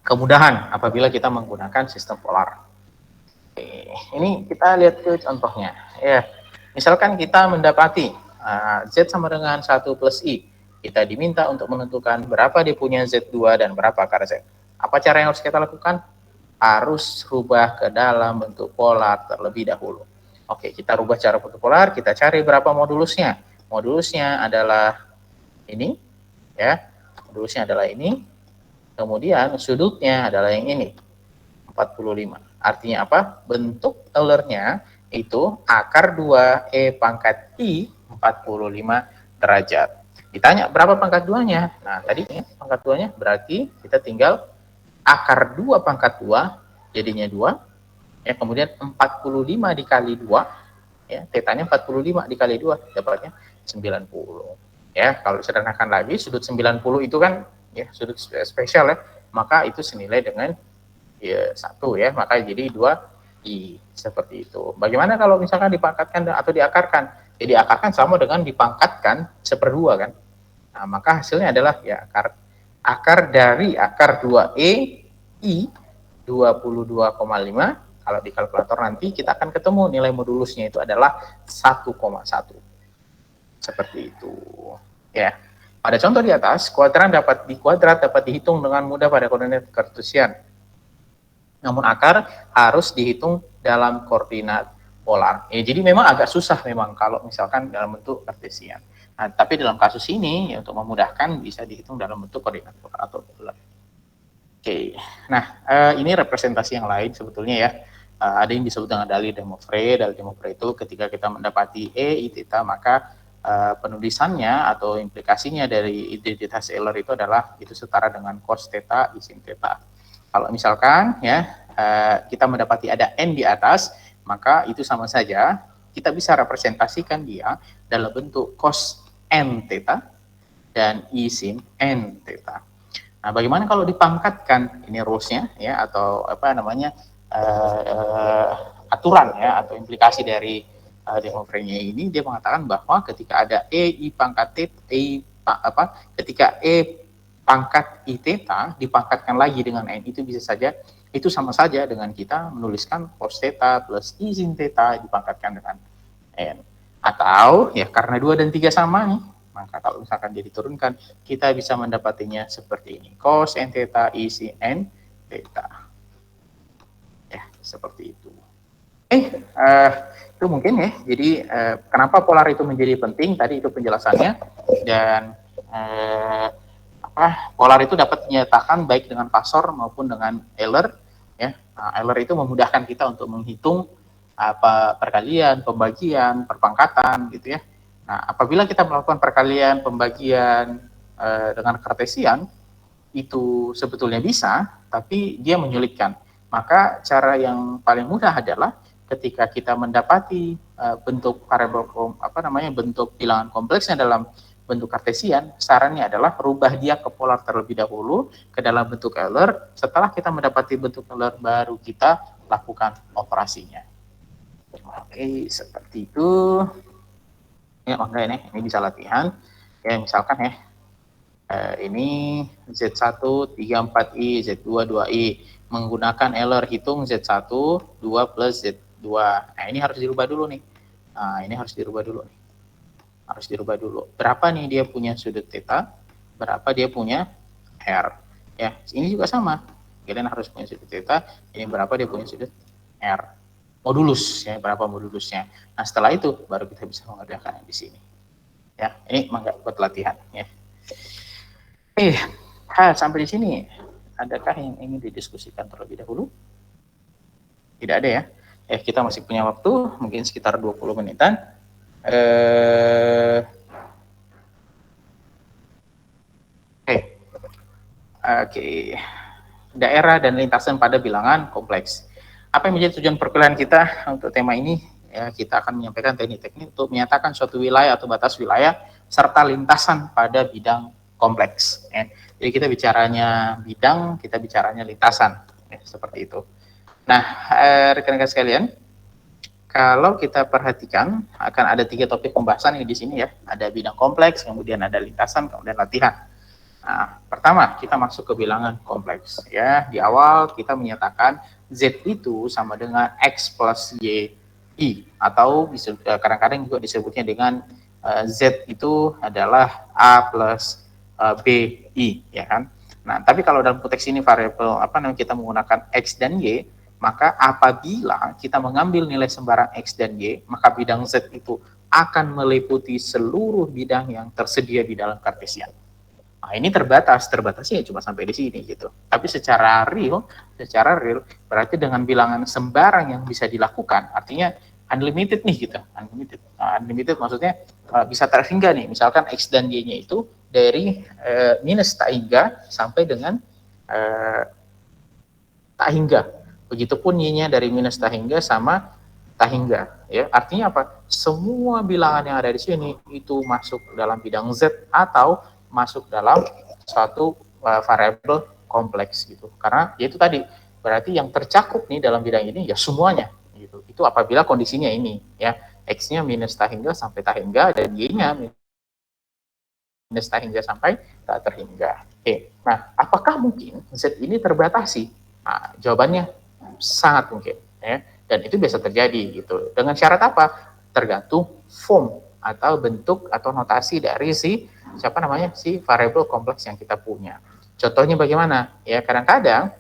kemudahan apabila kita menggunakan sistem polar. Oke, ini kita lihat ke contohnya. Ya, misalkan kita mendapati Z sama dengan 1 plus I. Kita diminta untuk menentukan berapa dia punya Z2 dan berapa akar Z. Apa cara yang harus kita lakukan? Harus rubah ke dalam bentuk polar terlebih dahulu. Oke, kita rubah cara bentuk polar, kita cari berapa modulusnya. Modulusnya adalah ini, ya. Modulusnya adalah ini. Kemudian sudutnya adalah yang ini, 45. Artinya apa? Bentuk Eulernya itu akar 2 E pangkat I 45 derajat. Ditanya berapa pangkat 2-nya? Nah, tadi pangkat 2-nya berarti kita tinggal akar 2 pangkat 2 jadinya 2. Ya, kemudian 45 dikali 2, ya, tetanya 45 dikali 2 dapatnya 90. Ya, kalau sederhanakan lagi sudut 90 itu kan ya sudut spesial ya, maka itu senilai dengan ya 1 ya, maka jadi 2i seperti itu. Bagaimana kalau misalkan dipangkatkan atau diakarkan? Jadi diakarkan sama dengan dipangkatkan 1/2 kan. Nah, maka hasilnya adalah ya akar dari akar 2e i 22,5. Kalau di kalkulator nanti kita akan ketemu nilai modulusnya itu adalah 1,1. Seperti itu. Ya. Pada contoh di atas, kuadrat dapat dihitung dengan mudah pada koordinat kartesian. Namun akar harus dihitung dalam koordinat polar. Ya, jadi memang agak susah memang kalau misalkan dalam bentuk kartesian. Nah, tapi dalam kasus ini ya, untuk memudahkan bisa dihitung dalam bentuk koordinat polar atau polar. Oke. Nah, ini representasi yang lain sebetulnya ya. Ada yang disebut dengan dalil de Moivre. Dalil de Moivre itu ketika kita mendapati E, I, theta, maka penulisannya atau implikasinya dari identitas Euler itu adalah itu setara dengan cos theta I sin theta. Kalau misalkan ya kita mendapati ada N di atas, maka itu sama saja kita bisa representasikan dia dalam bentuk cos N theta dan I sin N theta. Nah, bagaimana kalau dipangkatkan ini rules-nya ya atau apa namanya aturan ya atau implikasi dari de Moivre-nya ini, dia mengatakan bahwa ketika ada I pangkat theta, ketika E pangkat I theta dipangkatkan lagi dengan N, itu bisa saja, itu sama saja dengan kita menuliskan cos theta plus I sin theta dipangkatkan dengan N. Atau ya karena 2 dan 3 sama nih, maka kalau misalkan dia diturunkan, kita bisa mendapatinya seperti ini. Cos N theta I sin N theta. Ya, seperti itu. Itu mungkin ya. Jadi kenapa polar itu menjadi penting? Tadi itu penjelasannya. Dan polar itu dapat dinyatakan baik dengan Fasor maupun dengan Euler. Ya, Euler itu memudahkan kita untuk menghitung perkalian, pembagian, perpangkatan, gitu ya. Nah, apabila kita melakukan perkalian, pembagian dengan kartesian, itu sebetulnya bisa, tapi dia menyulitkan. Maka cara yang paling mudah adalah ketika kita mendapati bentuk variabel bentuk bilangan kompleksnya dalam bentuk kartesian, sarannya adalah rubah dia ke polar terlebih dahulu ke dalam bentuk Euler. Setelah kita mendapati bentuk Euler, baru kita lakukan operasinya. Oke, seperti itu. Ya, maka ini bisa latihan. Ya, misalkan ya, ini Z1 34I, Z2 2I, menggunakan Euler hitung Z1 2 plus Z2. Nah, ini harus dirubah dulu nih. Nah, ini harus dirubah dulu nih. Harus dirubah dulu. Berapa nih dia punya sudut theta, berapa dia punya R. Ya, ini juga sama. Kalian harus punya sudut theta, ini berapa dia punya sudut R. Modulus, ya, berapa modulusnya. Nah, setelah itu baru kita bisa mengerjakan di sini. Ya, ini mangga buat latihan ya. Sampai di sini adakah yang ingin didiskusikan terlebih dahulu? Tidak ada ya. Kita masih punya waktu mungkin sekitar 20 menitan. Oke. Daerah dan lintasan pada bilangan kompleks. Apa yang menjadi tujuan perkuliahan kita untuk tema ini? Ya, kita akan menyampaikan teknik-teknik untuk menyatakan suatu wilayah atau batas wilayah serta lintasan pada bidang kompleks. Ya. Jadi kita bicaranya bidang, kita bicaranya lintasan, ya, seperti itu. Nah, rekan-rekan sekalian, kalau kita perhatikan akan ada 3 topik pembahasan di sini ya. Ada bidang kompleks, kemudian ada lintasan, kemudian latihan. Nah, pertama kita masuk ke bilangan kompleks ya. Di awal kita menyatakan Z itu sama dengan X plus YI, atau kadang-kadang juga disebutnya dengan Z itu adalah A plus BI, ya kan. Nah, tapi kalau dalam konteks ini variabel kita menggunakan X dan Y, maka apabila kita mengambil nilai sembarang X dan Y, maka bidang Z itu akan meliputi seluruh bidang yang tersedia di dalam kartesian. Nah, ini terbatasnya cuma sampai di sini gitu. Tapi secara real berarti dengan bilangan sembarang yang bisa dilakukan, artinya unlimited nih gitu. Unlimited maksudnya bisa terhingga nih. Misalkan X dan Y-nya itu dari minus tak hingga sampai dengan tak hingga. Begitupun Y-nya dari minus tak hingga sama tak hingga. Ya, artinya apa? Semua bilangan yang ada di sini itu masuk dalam bidang Z atau masuk dalam suatu variabel kompleks gitu. Karena itu tadi berarti yang tercakup nih dalam bidang ini ya semuanya gitu. Itu apabila kondisinya ini ya, X-nya minus tak hingga sampai tak hingga dan Y-nya minus tak hingga sampai tak terhingga. Oke. Nah, apakah mungkin Z ini terbatasi? Nah, jawabannya sangat mungkin ya. Dan itu biasa terjadi gitu. Dengan syarat apa? Tergantung form atau bentuk atau notasi dari si variabel kompleks yang kita punya. Contohnya bagaimana? Ya, kadang-kadang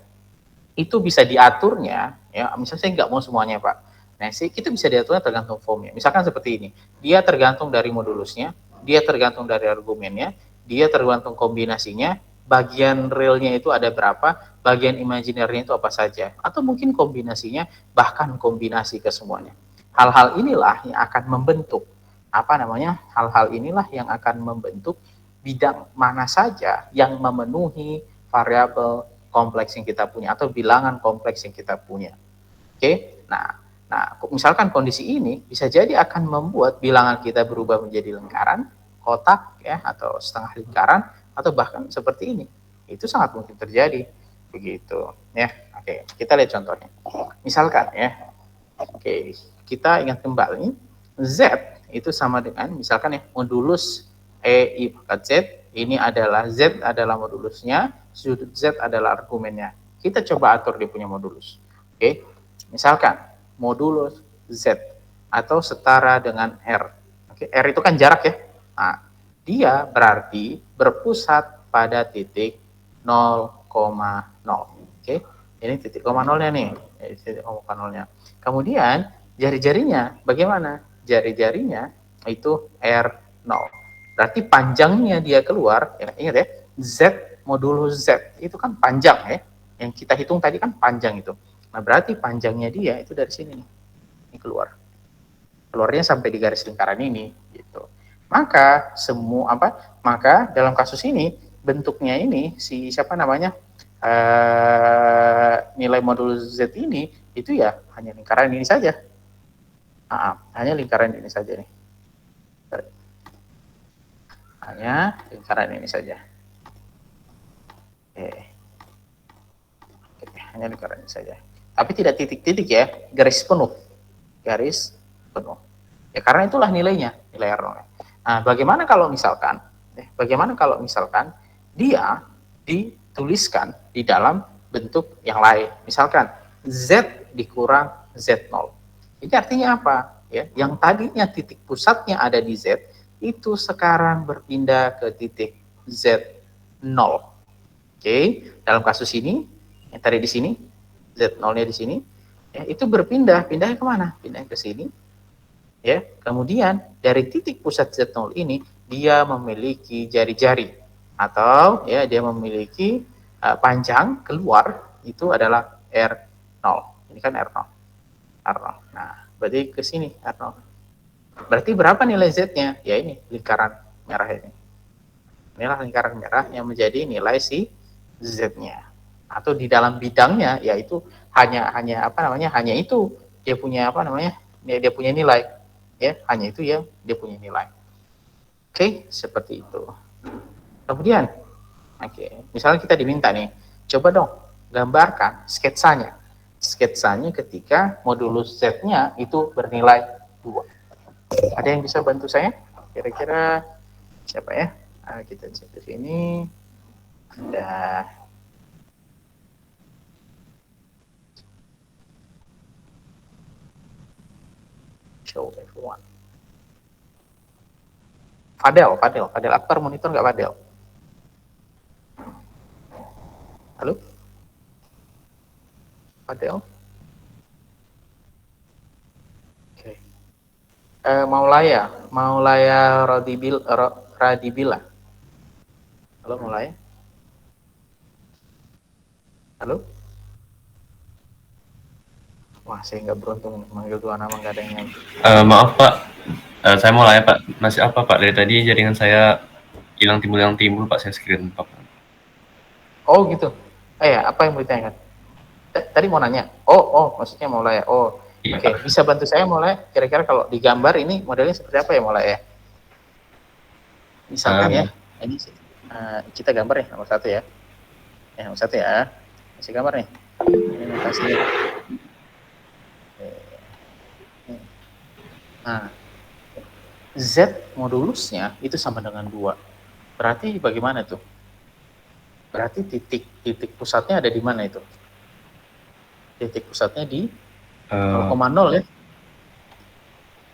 itu bisa diaturnya, ya, misalnya saya nggak mau semuanya, Pak. Nah, itu bisa diaturnya tergantung formnya. Misalkan seperti ini, dia tergantung dari modulusnya, dia tergantung dari argumennya, dia tergantung kombinasinya, bagian realnya itu ada berapa, bagian imajinernya itu apa saja, atau mungkin kombinasinya, bahkan kombinasi ke semuanya. Hal-hal inilah yang akan membentuk hal-hal inilah yang akan membentuk bidang mana saja yang memenuhi variabel kompleks yang kita punya atau bilangan kompleks yang kita punya. Oke, nah misalkan kondisi ini bisa jadi akan membuat bilangan kita berubah menjadi lingkaran, kotak ya, atau setengah lingkaran, atau bahkan seperti ini. Itu sangat mungkin terjadi begitu ya. Oke, kita lihat contohnya. Misalkan ya, oke, kita ingat kembali Z itu sama dengan misalkan ya modulus EI pangkat Z, ini adalah Z adalah modulusnya, sudut Z adalah argumennya. Kita coba atur dia punya modulus. Oke, misalkan modulus Z atau setara dengan R. Oke, R itu kan jarak ya. Nah, dia berarti berpusat pada titik 0,0. Oke, ini titik 0,0-nya nih. Titik 0,0-nya. Kemudian jari-jarinya bagaimana? Jari-jarinya itu R0. Berarti panjangnya dia keluar, ya, ingat ya, Z modulus Z itu kan panjang ya. Yang kita hitung tadi kan panjang itu. Nah, berarti panjangnya dia itu dari sini nih. Ini keluar. Keluarnya sampai di garis lingkaran ini gitu. Maka dalam kasus ini bentuknya ini, si siapa namanya, nilai modulus Z ini, itu ya hanya lingkaran ini saja. Hanya lingkaran ini saja nih. Hanya lingkaran ini saja. Oke, hanya lingkaran ini saja. Tapi tidak titik-titik ya, garis penuh. Garis penuh. Ya karena itulah nilainya, nilai R0. Nah, bagaimana kalau misalkan dia dituliskan di dalam bentuk yang lain. Misalkan Z dikurang Z0. Ini artinya apa? Ya, yang tadinya titik pusatnya ada di Z, itu sekarang berpindah ke titik Z0. Oke, dalam kasus ini, yang tadi di sini, Z0-nya di sini, ya, itu pindahnya kemana? Pindah ke sini. Ya, kemudian dari titik pusat Z0 ini dia memiliki jari-jari atau ya dia memiliki panjang keluar itu adalah R0. Ini kan R0. Nah, berarti ke sini R0. Berarti berapa nilai Z-nya? Ya ini lingkaran merah ini. Inilah lingkaran merah yang menjadi nilai si Z-nya. Atau di dalam bidangnya yaitu hanya itu dia punya dia punya nilai. Ya, hanya itu ya dia punya nilai. Oke, seperti itu. Kemudian, misalnya kita diminta nih, coba dong gambarkan sketsanya. Sketsanya ketika modulus Z-nya itu bernilai 2. Ada yang bisa bantu saya? Kira-kira siapa ya? Kita cek di sini. Ada show everyone. Fadel, aktor monitor nggak Fadel? Halo? Fadel? Oke. Maulaya Radibila. Halo Maulaya? Halo? Wah, saya nggak beruntung manggil dua nama, nggak ada yang nyanyi. Maaf Pak, saya mau layak Pak. Masih apa Pak? Dari tadi jaringan saya hilang timbul Pak, saya screen Pak. Oh gitu. Apa yang mau ditanyakan? Tadi mau nanya. Oh, maksudnya mau layak. Oh, iya, oke. Bisa bantu saya mulai. Kira-kira kalau digambar ini modelnya seperti apa ya mulai ya? Misalkan ya, ini kita gambar nih nomor 1 ya. Nomor 1 ya. Kasih gambar nih. Ini notasinya. Nah, Z modulusnya itu sama dengan 2. Berarti bagaimana tuh? Berarti titik pusatnya ada di mana itu? Titik pusatnya di 0,0 ya?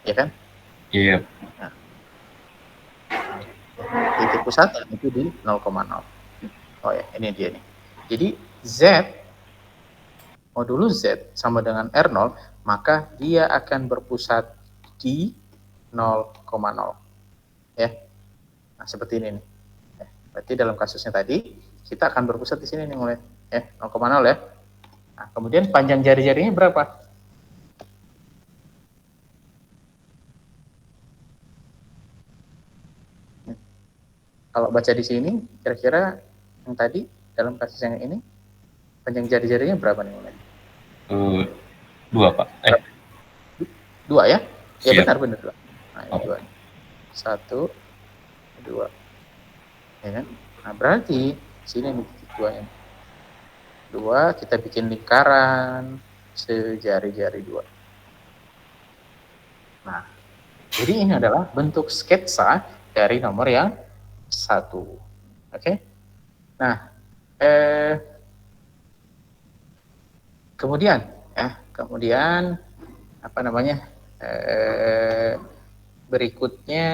Ya kan? Iya. Nah, titik pusatnya itu di 0,0. Oh ya, ini dia nih. Jadi Z modulus Z sama dengan R0, maka dia akan berpusat di 0,0 ya. Nah, seperti ini nih. Berarti dalam kasusnya tadi kita akan berpusat di sini nih mulai 0,0 ya. Nah, kemudian panjang jari-jarinya berapa? Kalau baca di sini kira-kira yang tadi dalam kasus yang ini panjang jari-jarinya berapa nih mulai? 2 Pak. 2 ya? Ya Siap. benar 2. Nah, ini 2. 1, 2. Ya kan? Nah, berarti sini nih titik 2 nya. 2 kita bikin lingkaran sejari-jari 2. Nah, jadi ini adalah bentuk sketsa dari nomor yang 1. Oke? Nah, kemudian apa namanya? Berikutnya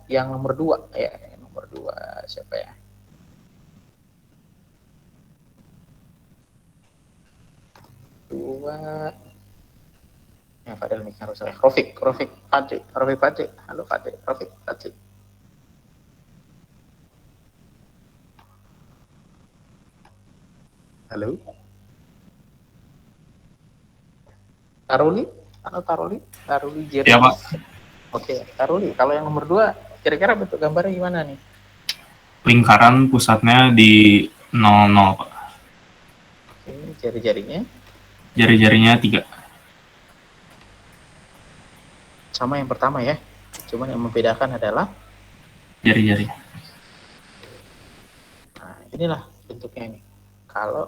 yang nomor 2 ya. Nomor 2 siapa ya? Fadel nih harus saya. Rofik Padri. Halo Rofik Padri. Halo. Taruli Jerry. Ya Pak. Oke, Taruli. Kalau yang nomor 2 kira-kira bentuk gambarnya gimana nih? lingkaran pusatnya di 00, Pak. Oke, jari-jarinya Jari-jarinya 3. sama yang pertama ya. Cuman yang membedakan adalah, Jari-jari. nah inilah bentuknya ini. Kalau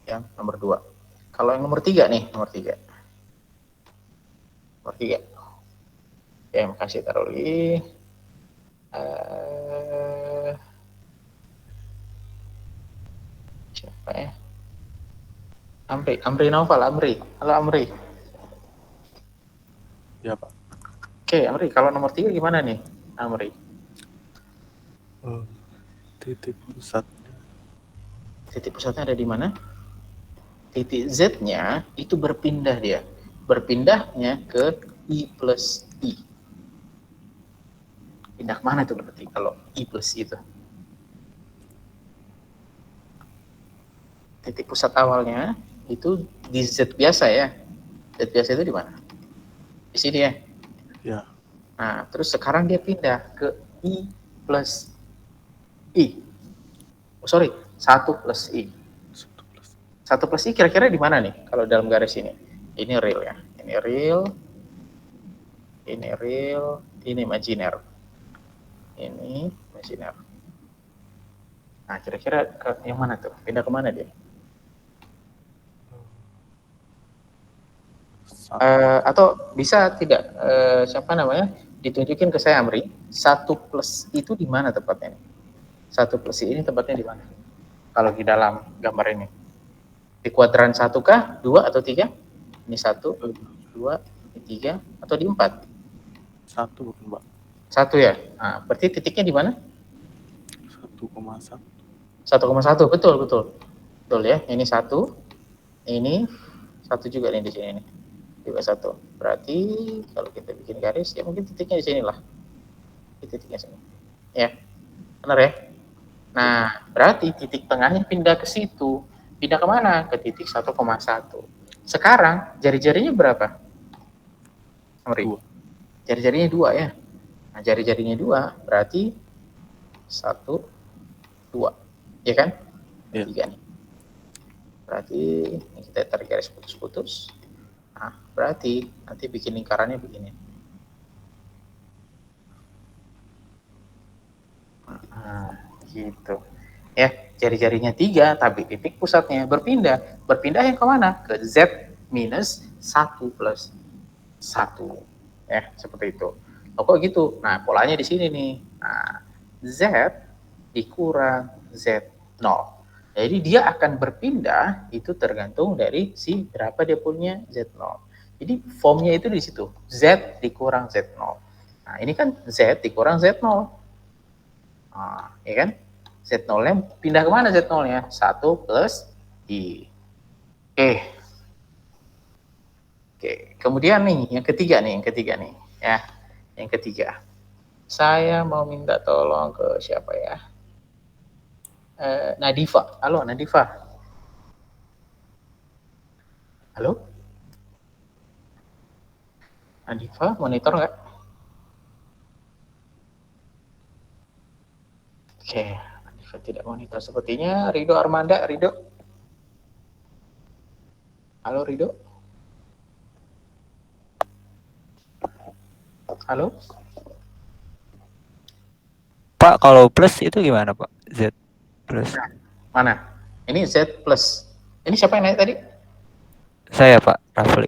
yang nomor 2. Kalau yang nomor 3 nih, nomor 3. Nomor 3. Ya, makasih taruh di siapa ya? Amri Naufal, Amri. Halo Amri. Ya Pak. Oke, Amri, kalau nomor 3 gimana nih, Amri? Titik pusat. Titik pusatnya ada di mana? Titik Z-nya itu berpindah dia. Berpindahnya ke I plus I. Pindah kemana itu berarti kalau I plus itu? Titik pusat awalnya itu di Z biasa ya. Z biasa itu di mana? Di sini ya. Ya. Nah, terus sekarang dia pindah ke I plus I. Oh, sorry, 1 plus I. 1 plus I kira-kira di mana nih kalau dalam garis ini? Ini real ya. Ini real. Ini real. Ini imaginer. Ini imaginer. Nah, kira-kira ke yang mana tuh? Pindah ke mana dia? Atau bisa tidak, siapa namanya, ditunjukin ke saya Amri, 1 plus itu di mana tempatnya? 1 plus ini tempatnya di mana? Kalau di dalam gambar ini. Di kuadran 1 kah? 2 atau 3? Ini 1, 2, ini 3, atau di 4? 1 bukan Pak. 1 ya? Nah, berarti titiknya di mana? 1,1. 1,1, betul, betul. Betul ya, ini 1, ini 1 juga nih di sini nih. Juga 1. Berarti kalau kita bikin garis, ya mungkin titiknya di sini lah. Di titiknya sini. Ya, benar ya? Nah, berarti titik tengahnya pindah ke situ. Pindah ke mana? Ke titik 1,1. Sekarang, jari-jarinya berapa? Amri? 2. Jari-jarinya 2 ya. Nah, jari-jarinya 2, berarti 1, 2. Ya kan? Iya. 3 nih. Berarti, ini kita tarik garis putus-putus. Nah, berarti nanti bikin lingkarannya begini. Nah, gitu. Ya, jari-jarinya 3, tapi titik pusatnya berpindah. Berpindah yang kemana? Ke Z minus 1 plus 1. Ya, seperti itu. Oh, kok gitu? Nah, polanya di sini nih. Nah, Z dikurang Z0. Jadi dia akan berpindah itu tergantung dari si berapa dia punya Z0. Jadi formnya itu di situ. Z dikurang Z0. Nah, ini kan Z dikurang Z0. Nah, ya kan? Z0-nya pindah kemana Z0-nya? 1 plus I. Oke. Kemudian nih, yang ketiga nih. Ya, yang ketiga. Saya mau minta tolong ke siapa ya? Nadifa. Halo, Nadifa. Halo? Nadifa, monitor nggak? Oke, Nadifa tidak monitor. Sepertinya Rido Armanda. Rido? Halo, Rido? Halo? Pak, kalau plus itu gimana Pak? Z plus. Mana? Ini Z plus. Ini siapa yang naik tadi? Saya Pak, Rafli.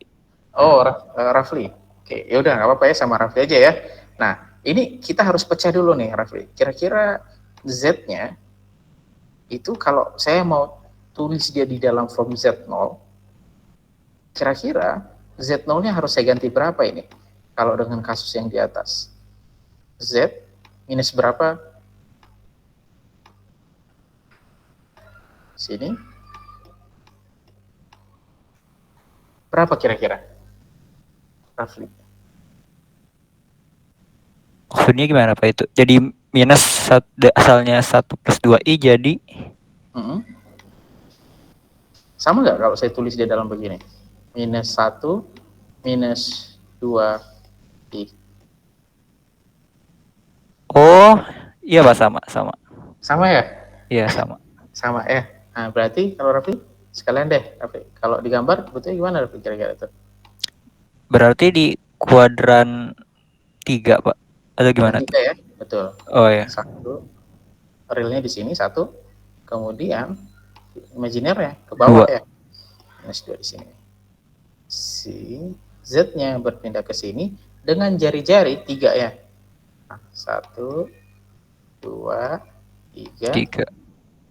Oh, Rafli. Oke, ya udah nggak apa-apa ya, sama Rafli aja ya. Nah, ini kita harus pecah dulu nih, Rafli. Kira-kira Z-nya itu kalau saya mau tulis dia di dalam form Z0, kira-kira Z0-nya harus saya ganti berapa ini? Kalau dengan kasus yang di atas. Z minus berapa? Sini. Berapa kira-kira? Rafli. Maksudnya gimana Pak itu? Jadi minus asalnya 1 plus 2i jadi Sama nggak kalau saya tulis di dalam begini? Minus 1, minus 2i. oh iya Pak, sama. Sama ya? Iya, sama. Sama ya. Nah, berarti kalau Raffi, sekalian deh, Raffi. Kalau digambar, betulnya gimana Raffi kira-kira itu? Berarti di kuadran 3, Pak. Atau gimana tuh? Tiga ya, betul. Oh ya. Satu, realnya di sini satu, kemudian imajinernya ke bawah 2. ya, -2 di sini. Si Z-nya berpindah ke sini dengan jari-jari 3 ya. Nah, 1, 2, 3. 3.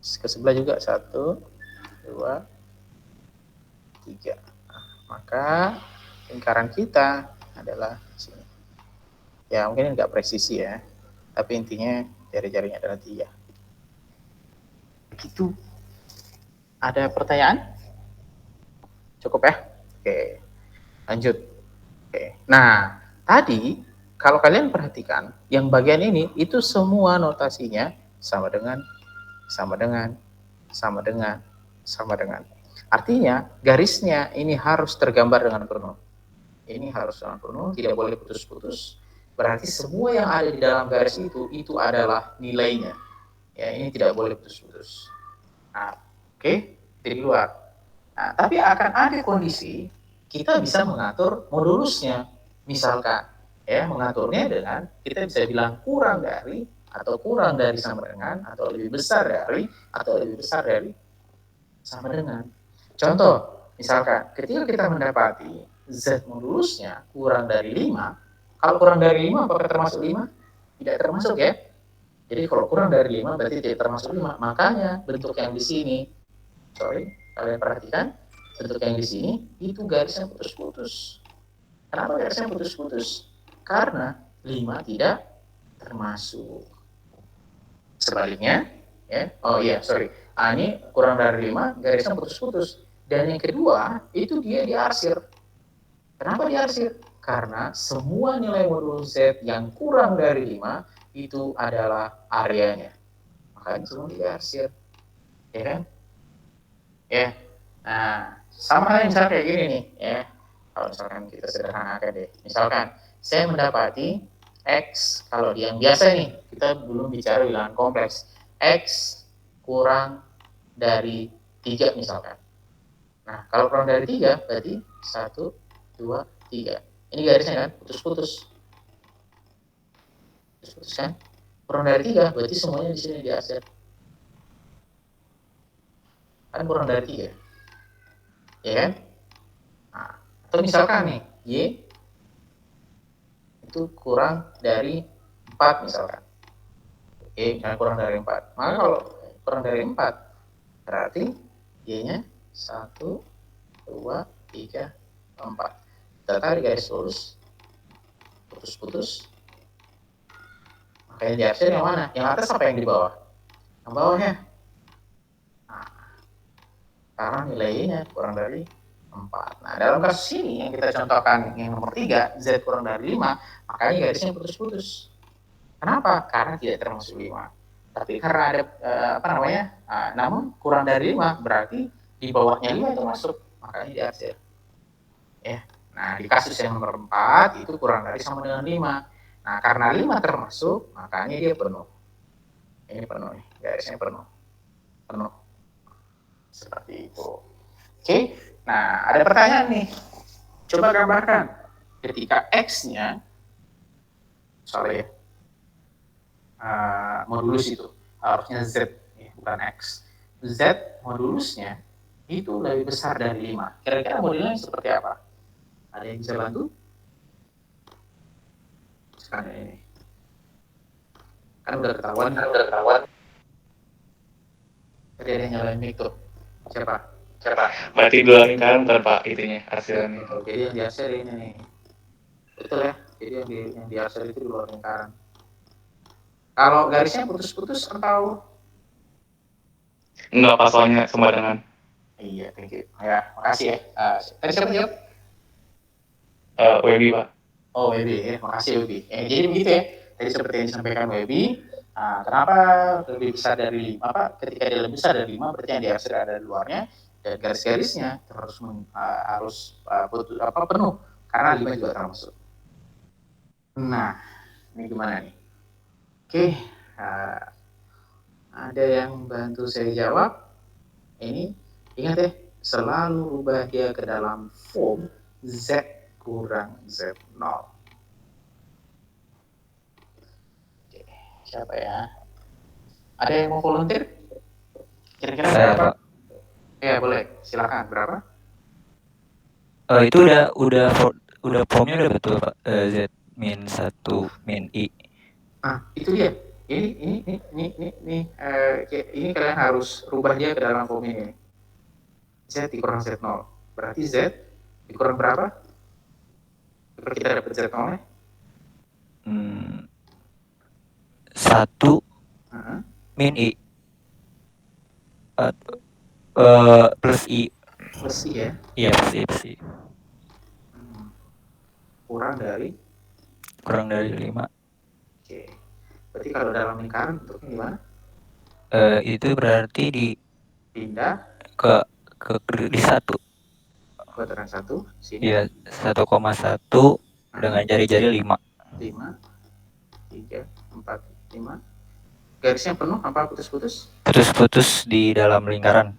Ke sebelah juga 1, 2, 3. Nah, maka lingkaran kita adalah sini. Ya mungkin nggak presisi ya, tapi intinya jari-jarinya adalah 3. Begitu. Ada pertanyaan? Cukup ya? Oke, lanjut. Oke. Nah, tadi kalau kalian perhatikan, yang bagian ini itu semua notasinya sama dengan, sama dengan, sama dengan, sama dengan. Artinya garisnya ini harus tergambar dengan penuh. Ini harus dengan penuh, tidak boleh putus-putus. Berarti semua yang ada di dalam garis itu adalah nilainya. Ya, ini tidak boleh putus-putus. Nah, oke, dari luar. Nah, tapi akan ada kondisi kita bisa mengatur modulusnya. Misalkan, ya, mengaturnya dengan kita bisa bilang kurang dari atau kurang dari sama dengan atau lebih besar dari atau lebih besar dari sama dengan. Contoh, misalkan ketika kita mendapati Z modulusnya kurang dari 5, kalau kurang dari 5 apakah termasuk 5? Tidak termasuk ya. Jadi kalau kurang dari 5 berarti tidak termasuk 5. Makanya bentuk yang di sini, kalian perhatikan, bentuk yang di sini itu garisnya putus-putus. Kenapa garisnya putus-putus? Karena 5 tidak termasuk. Sebaliknya, ya. Oh iya, ini kurang dari 5, garisnya putus-putus. Dan yang kedua, itu dia diarsir. Kenapa diarsir? Karena semua nilai modulus Z yang kurang dari 5 itu adalah areanya. Makanya semua diarsir. Ya kan? Ya. Nah, sama halnya misalnya kayak gini nih, ya. Kalau misalkan kita sederhanakan deh. Misalkan saya mendapati X, kalau yang biasa nih, kita belum bicara bilangan kompleks. X kurang dari 3 misalkan. Nah, kalau kurang dari 3 berarti 1, 2, 3. Ini garisnya kan putus-putus. Putus-putus kan? Kurang dari 3 berarti semuanya di sini diarsir. Kan kurang dari 3. Ya kan? Nah, atau misalkan nih, Y itu kurang dari 4 misalkan. Y kurang dari 4. Maka kalau kurang dari 4 berarti Y-nya 1, 2, 3, 4. Kita tarik garis lurus, putus-putus. Makanya diarsir yang mana? Yang atas apa yang di bawah? Yang bawahnya. Nah, karena nilainya kurang dari 4. Nah, dalam kasus ini yang kita contohkan yang nomor 3, Z kurang dari 5, makanya garisnya putus-putus. Kenapa? Karena tidak termasuk 5. Tapi karena ada namun kurang dari 5 berarti di bawahnya 5 itu masuk, makanya diarsir. Ya. Nah, di kasus yang nomor 4 itu kurang dari sama dengan 5. Nah, karena 5 termasuk, makanya dia penuh. Ini penuh nih, garisnya penuh. Penuh. Seperti itu. Oke. Nah, ada pertanyaan nih. Coba gambarkan ketika X-nya modulus itu harusnya Z, ya, bukan X. Z modulusnya itu lebih besar dari 5. Kira-kira modelnya seperti apa? Ada yang bisa bantu? Sekarang ini. Kan udah ketahuan. Tadi ada yang nyalain mic tuh. Siapa? Berarti dua lingkaran bukan Pak itunya hasilnya. Jadi yang diarsir ini nih. Betul ya? Jadi yang diarsir itu di luar lingkaran. Kalau garisnya putus-putus atau? Enggak Pak, soalnya sembarangan. Iya, thank you. Ya, makasih ya. Tadi siapa jawab? Webi Pak. Oh, Webi ya, makasih Webi. Jadi begitu ya. Tadi seperti yang disampaikan Webi. Kenapa lebih besar dari 5? Ketika dia lebih besar dari 5, berarti yang diarsir ada di luarnya. Dan garis-garisnya harus penuh. Karena 5 juga termasuk. Nah, ini gimana nih? Oke. Ada yang bantu saya jawab? Ini ingat ya, selalu rubah dia ke dalam form Z kurang Z0. Oke, siapa ya? Ada yang mau volunteer? Kira-kira Saya, berapa? Pak. Ya boleh, silakan. Berapa? Itu udah formnya udah betul, Pak. Z min 1 min I. Itu dia. Ini kalian harus rubah dia ke dalam form ini. Z dikurang Z0. Berarti Z dikurang berapa? Supaya kita dapat Z0 nya. 1 min I. Plus I. Plus I ya. Iya, plus I. Kurang dari 5. Oke. Berarti kalau dalam lingkaran bentuknya gimana? Itu berarti Pindah ke di 1. kuadran 1 sini. Iya, 1,1 dengan jari-jari 5. 5 3 4 5. Garisnya penuh apa putus-putus? Putus-putus di dalam lingkaran.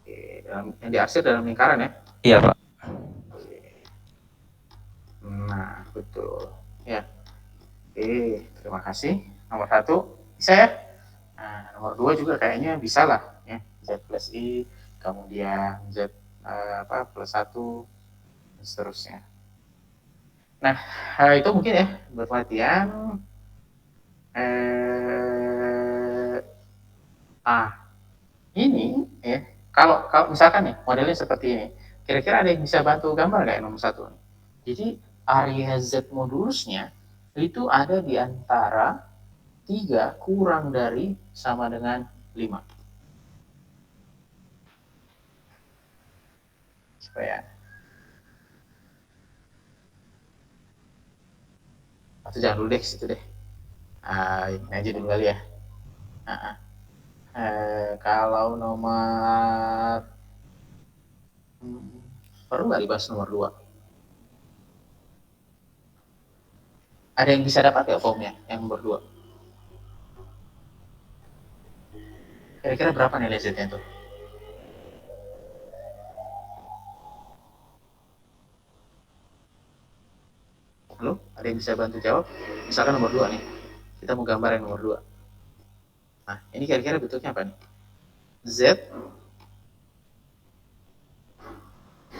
Oke, yang diarsir dalam lingkaran ya. Iya, Pak. Nah, betul. Ya. Oke, terima kasih. Nomor 1 bisa ya? Nah, nomor 2 juga kayaknya bisa lah ya. Z plus I, kemudian Z plus 1 dan seterusnya. Nah, itu mungkin ya buat latihan. Ini ya, kalau misalkan nih modelnya seperti ini, kira-kira ada yang bisa bantu gambar nggak nomor 1? Jadi area Z modulusnya itu ada di antara 3 kurang dari sama dengan 5. Supaya atau jangan dulu deh situ deh. Ini aja dulu kali ya. Kalau nomor perlu nggak dibahas nomor 2? Ada yang bisa dapat ya formnya yang nomor 2? Kira-kira berapa nilai Z-nya tuh? Halo? Ada yang bisa bantu jawab? Misalkan nomor 2 nih. Kita mau gambar yang nomor 2. Nah, ini kira-kira bentuknya apa nih? Z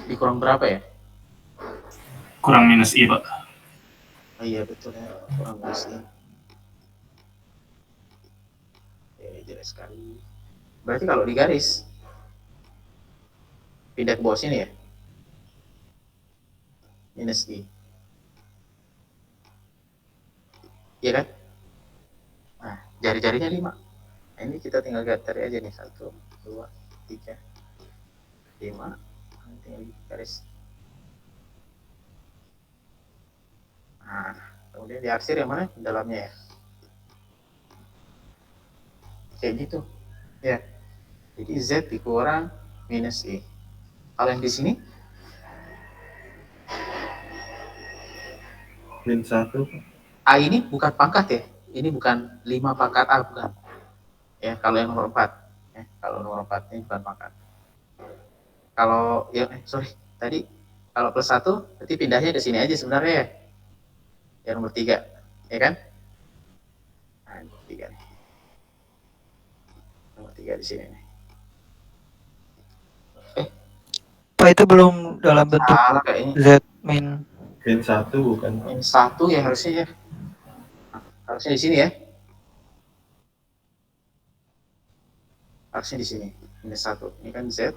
dikurang berapa ya? Kurang minus I, Pak. Oh iya betul ya, kurang minus I. Jelas sekali. Berarti kalau di garis pindah ke bawah sini ya, minus I. Iya kan? Nah, jari-jarinya 5. Nah, ini kita tinggal garis aja nih, 1, 2, 3, 5. Tinggal garis. Nah, kemudian diarsir yang mana? Dalamnya ya. Kayak gitu. Ya. Jadi Z dikurang minus I. Kalau yang di sini? Min 1. A ini bukan pangkat ya. Ini bukan 5 pangkat A, bukan. Ya, kalau yang nomor 4. Ya, kalau nomor 4 ini bukan pangkat. Kalau ya tadi kalau plus 1 berarti pindahnya ke sini aja sebenarnya ya. Yang nomor 3, ya kan? Nah, nomor 3 nih. Nomor 3 di sini nih. Pak, itu belum dalam bentuk Salah kayaknya. Z min 1 bukan. Min 1 ya harusnya ya. Nah, harusnya di sini ya. Harusnya di sini. Minus 1. Ini kan Z.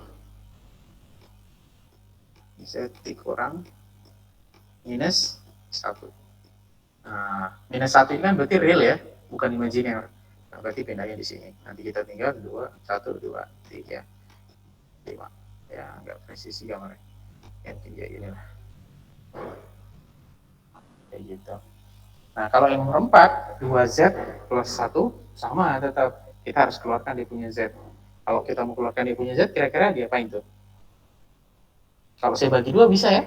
Z dikurang minus 1. Nah, minus 1 ini kan berarti real ya, bukan imajiner. Nah, berarti pindahnya di sini. Nanti kita tinggal 2, 1, 2, 3, 5. Ya, nggak presisi gambarnya. Ya, mungkin kayak gini lah. Kayak gitu. Nah, kalau yang nomor 4, 2Z plus 1, sama tetap. Kita harus keluarkan dia punya Z. Kalau kita mau keluarkan dia punya Z, kira-kira diapain tuh? Kalau saya bagi 2 bisa ya.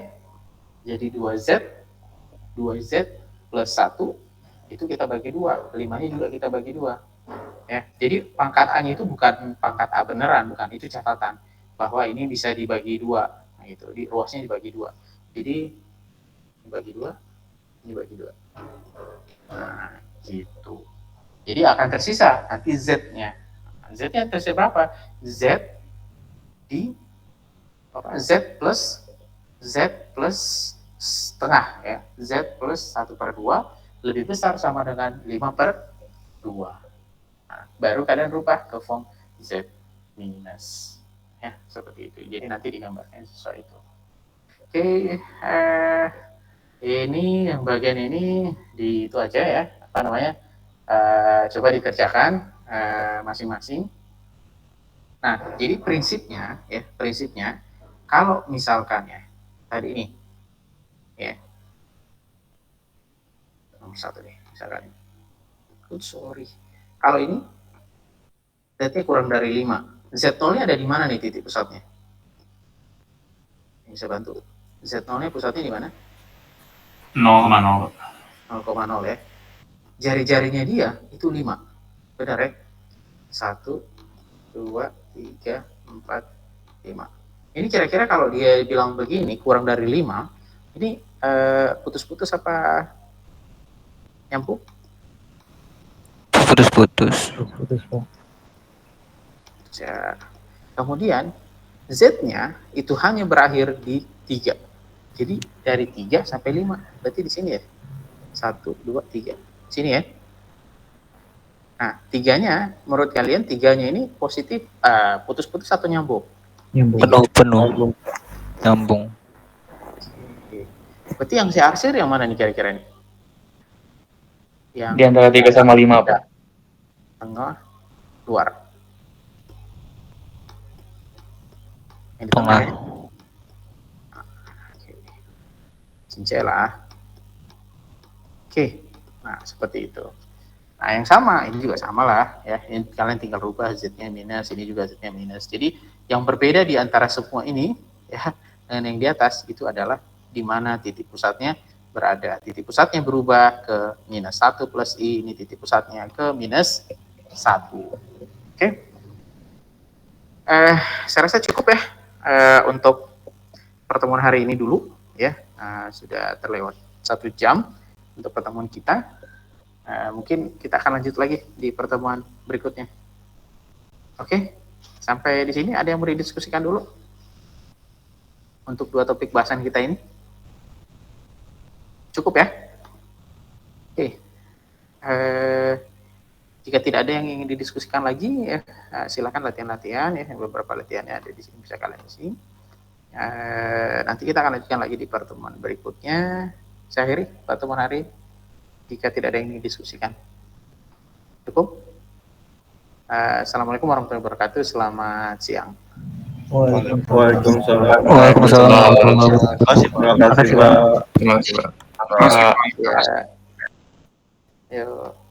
Jadi 2Z plus 1 itu kita bagi 2, 5-nya juga kita bagi 2. Ya, jadi pangkat A-nya itu bukan pangkat A beneran, bukan, itu catatan bahwa ini bisa dibagi 2. Nah, itu di ruasnya dibagi 2. Jadi dibagi 2, ini bagi 2. Nah, gitu. Jadi akan tersisa nanti Z-nya. Z-nya tersisa berapa? Z di Z plus setengah ya. Z plus 1/2 lebih besar sama dengan 5/2. Nah, baru kalian rubah ke form Z minus. Ya, seperti itu. Jadi nanti digambarkan sesuai itu. Oke, ini yang bagian ini di itu aja ya. Apa namanya? Coba dikerjakan masing-masing. Nah, jadi prinsipnya kalau misalkan ya tadi ini ya nomor 1 nih misalkan, sorry, kalau ini Z-nya kurang dari 5, Z0-nya ada di mana nih titik pusatnya? Bisa bantu. Z0-nya pusatnya di mana? 0,0. 0,0 ya. Jari-jarinya dia itu 5. Benar ya? 1, 2, 3, 4, 5. Ini kira-kira kalau dia bilang begini, kurang dari 5, ini putus-putus apa nyambung? Putus-putus. Ya. Kemudian Z-nya itu hanya berakhir di 3. Jadi dari 3 sampai 5. Berarti di sini ya. 1, 2, 3. Sini ya. Nah, 3-nya menurut kalian 3-nya ini positif putus-putus atau nyambung? Penuh. Nyambung. Oke. Berarti yang si arsir yang mana nih kira-kira nih? Yang Di antara 3 sama 5, Pak. tengah luar. Yang di tengah. Tengah. Ya? Oke. Cincela. Oke. Nah, seperti itu. Nah, yang sama, ini juga sama lah ya. Ini kalian tinggal rubah Z-nya minus, ini juga Z-nya minus. Jadi yang berbeda di antara semua ini ya dengan yang di atas itu adalah di mana titik pusatnya berada. Titik pusatnya berubah ke -1 plus I, ini titik pusatnya ke -1. Oke. Saya rasa cukup ya untuk pertemuan hari ini dulu ya. Sudah terlewat 1 jam untuk pertemuan kita. Mungkin kita akan lanjut lagi di pertemuan berikutnya. Oke, sampai di sini ada yang mau didiskusikan dulu untuk 2 topik bahasan kita ini? Cukup ya? Oke. Jika tidak ada yang ingin didiskusikan lagi, ya, silakan latihan-latihan ya. Beberapa latihannya ada di sini, bisa kalian isi. Nanti kita akan lanjutkan lagi di pertemuan berikutnya. Saya akhiri pertemuan hari jika tidak ada yang ingin didiskusikan. Cukup? Assalamualaikum warahmatullahi wabarakatuh. Selamat siang. Waalaikumsalam. Waalaikumsalam. Terima kasih, Pak. Terima kasih, Pak. Ya. Yuk.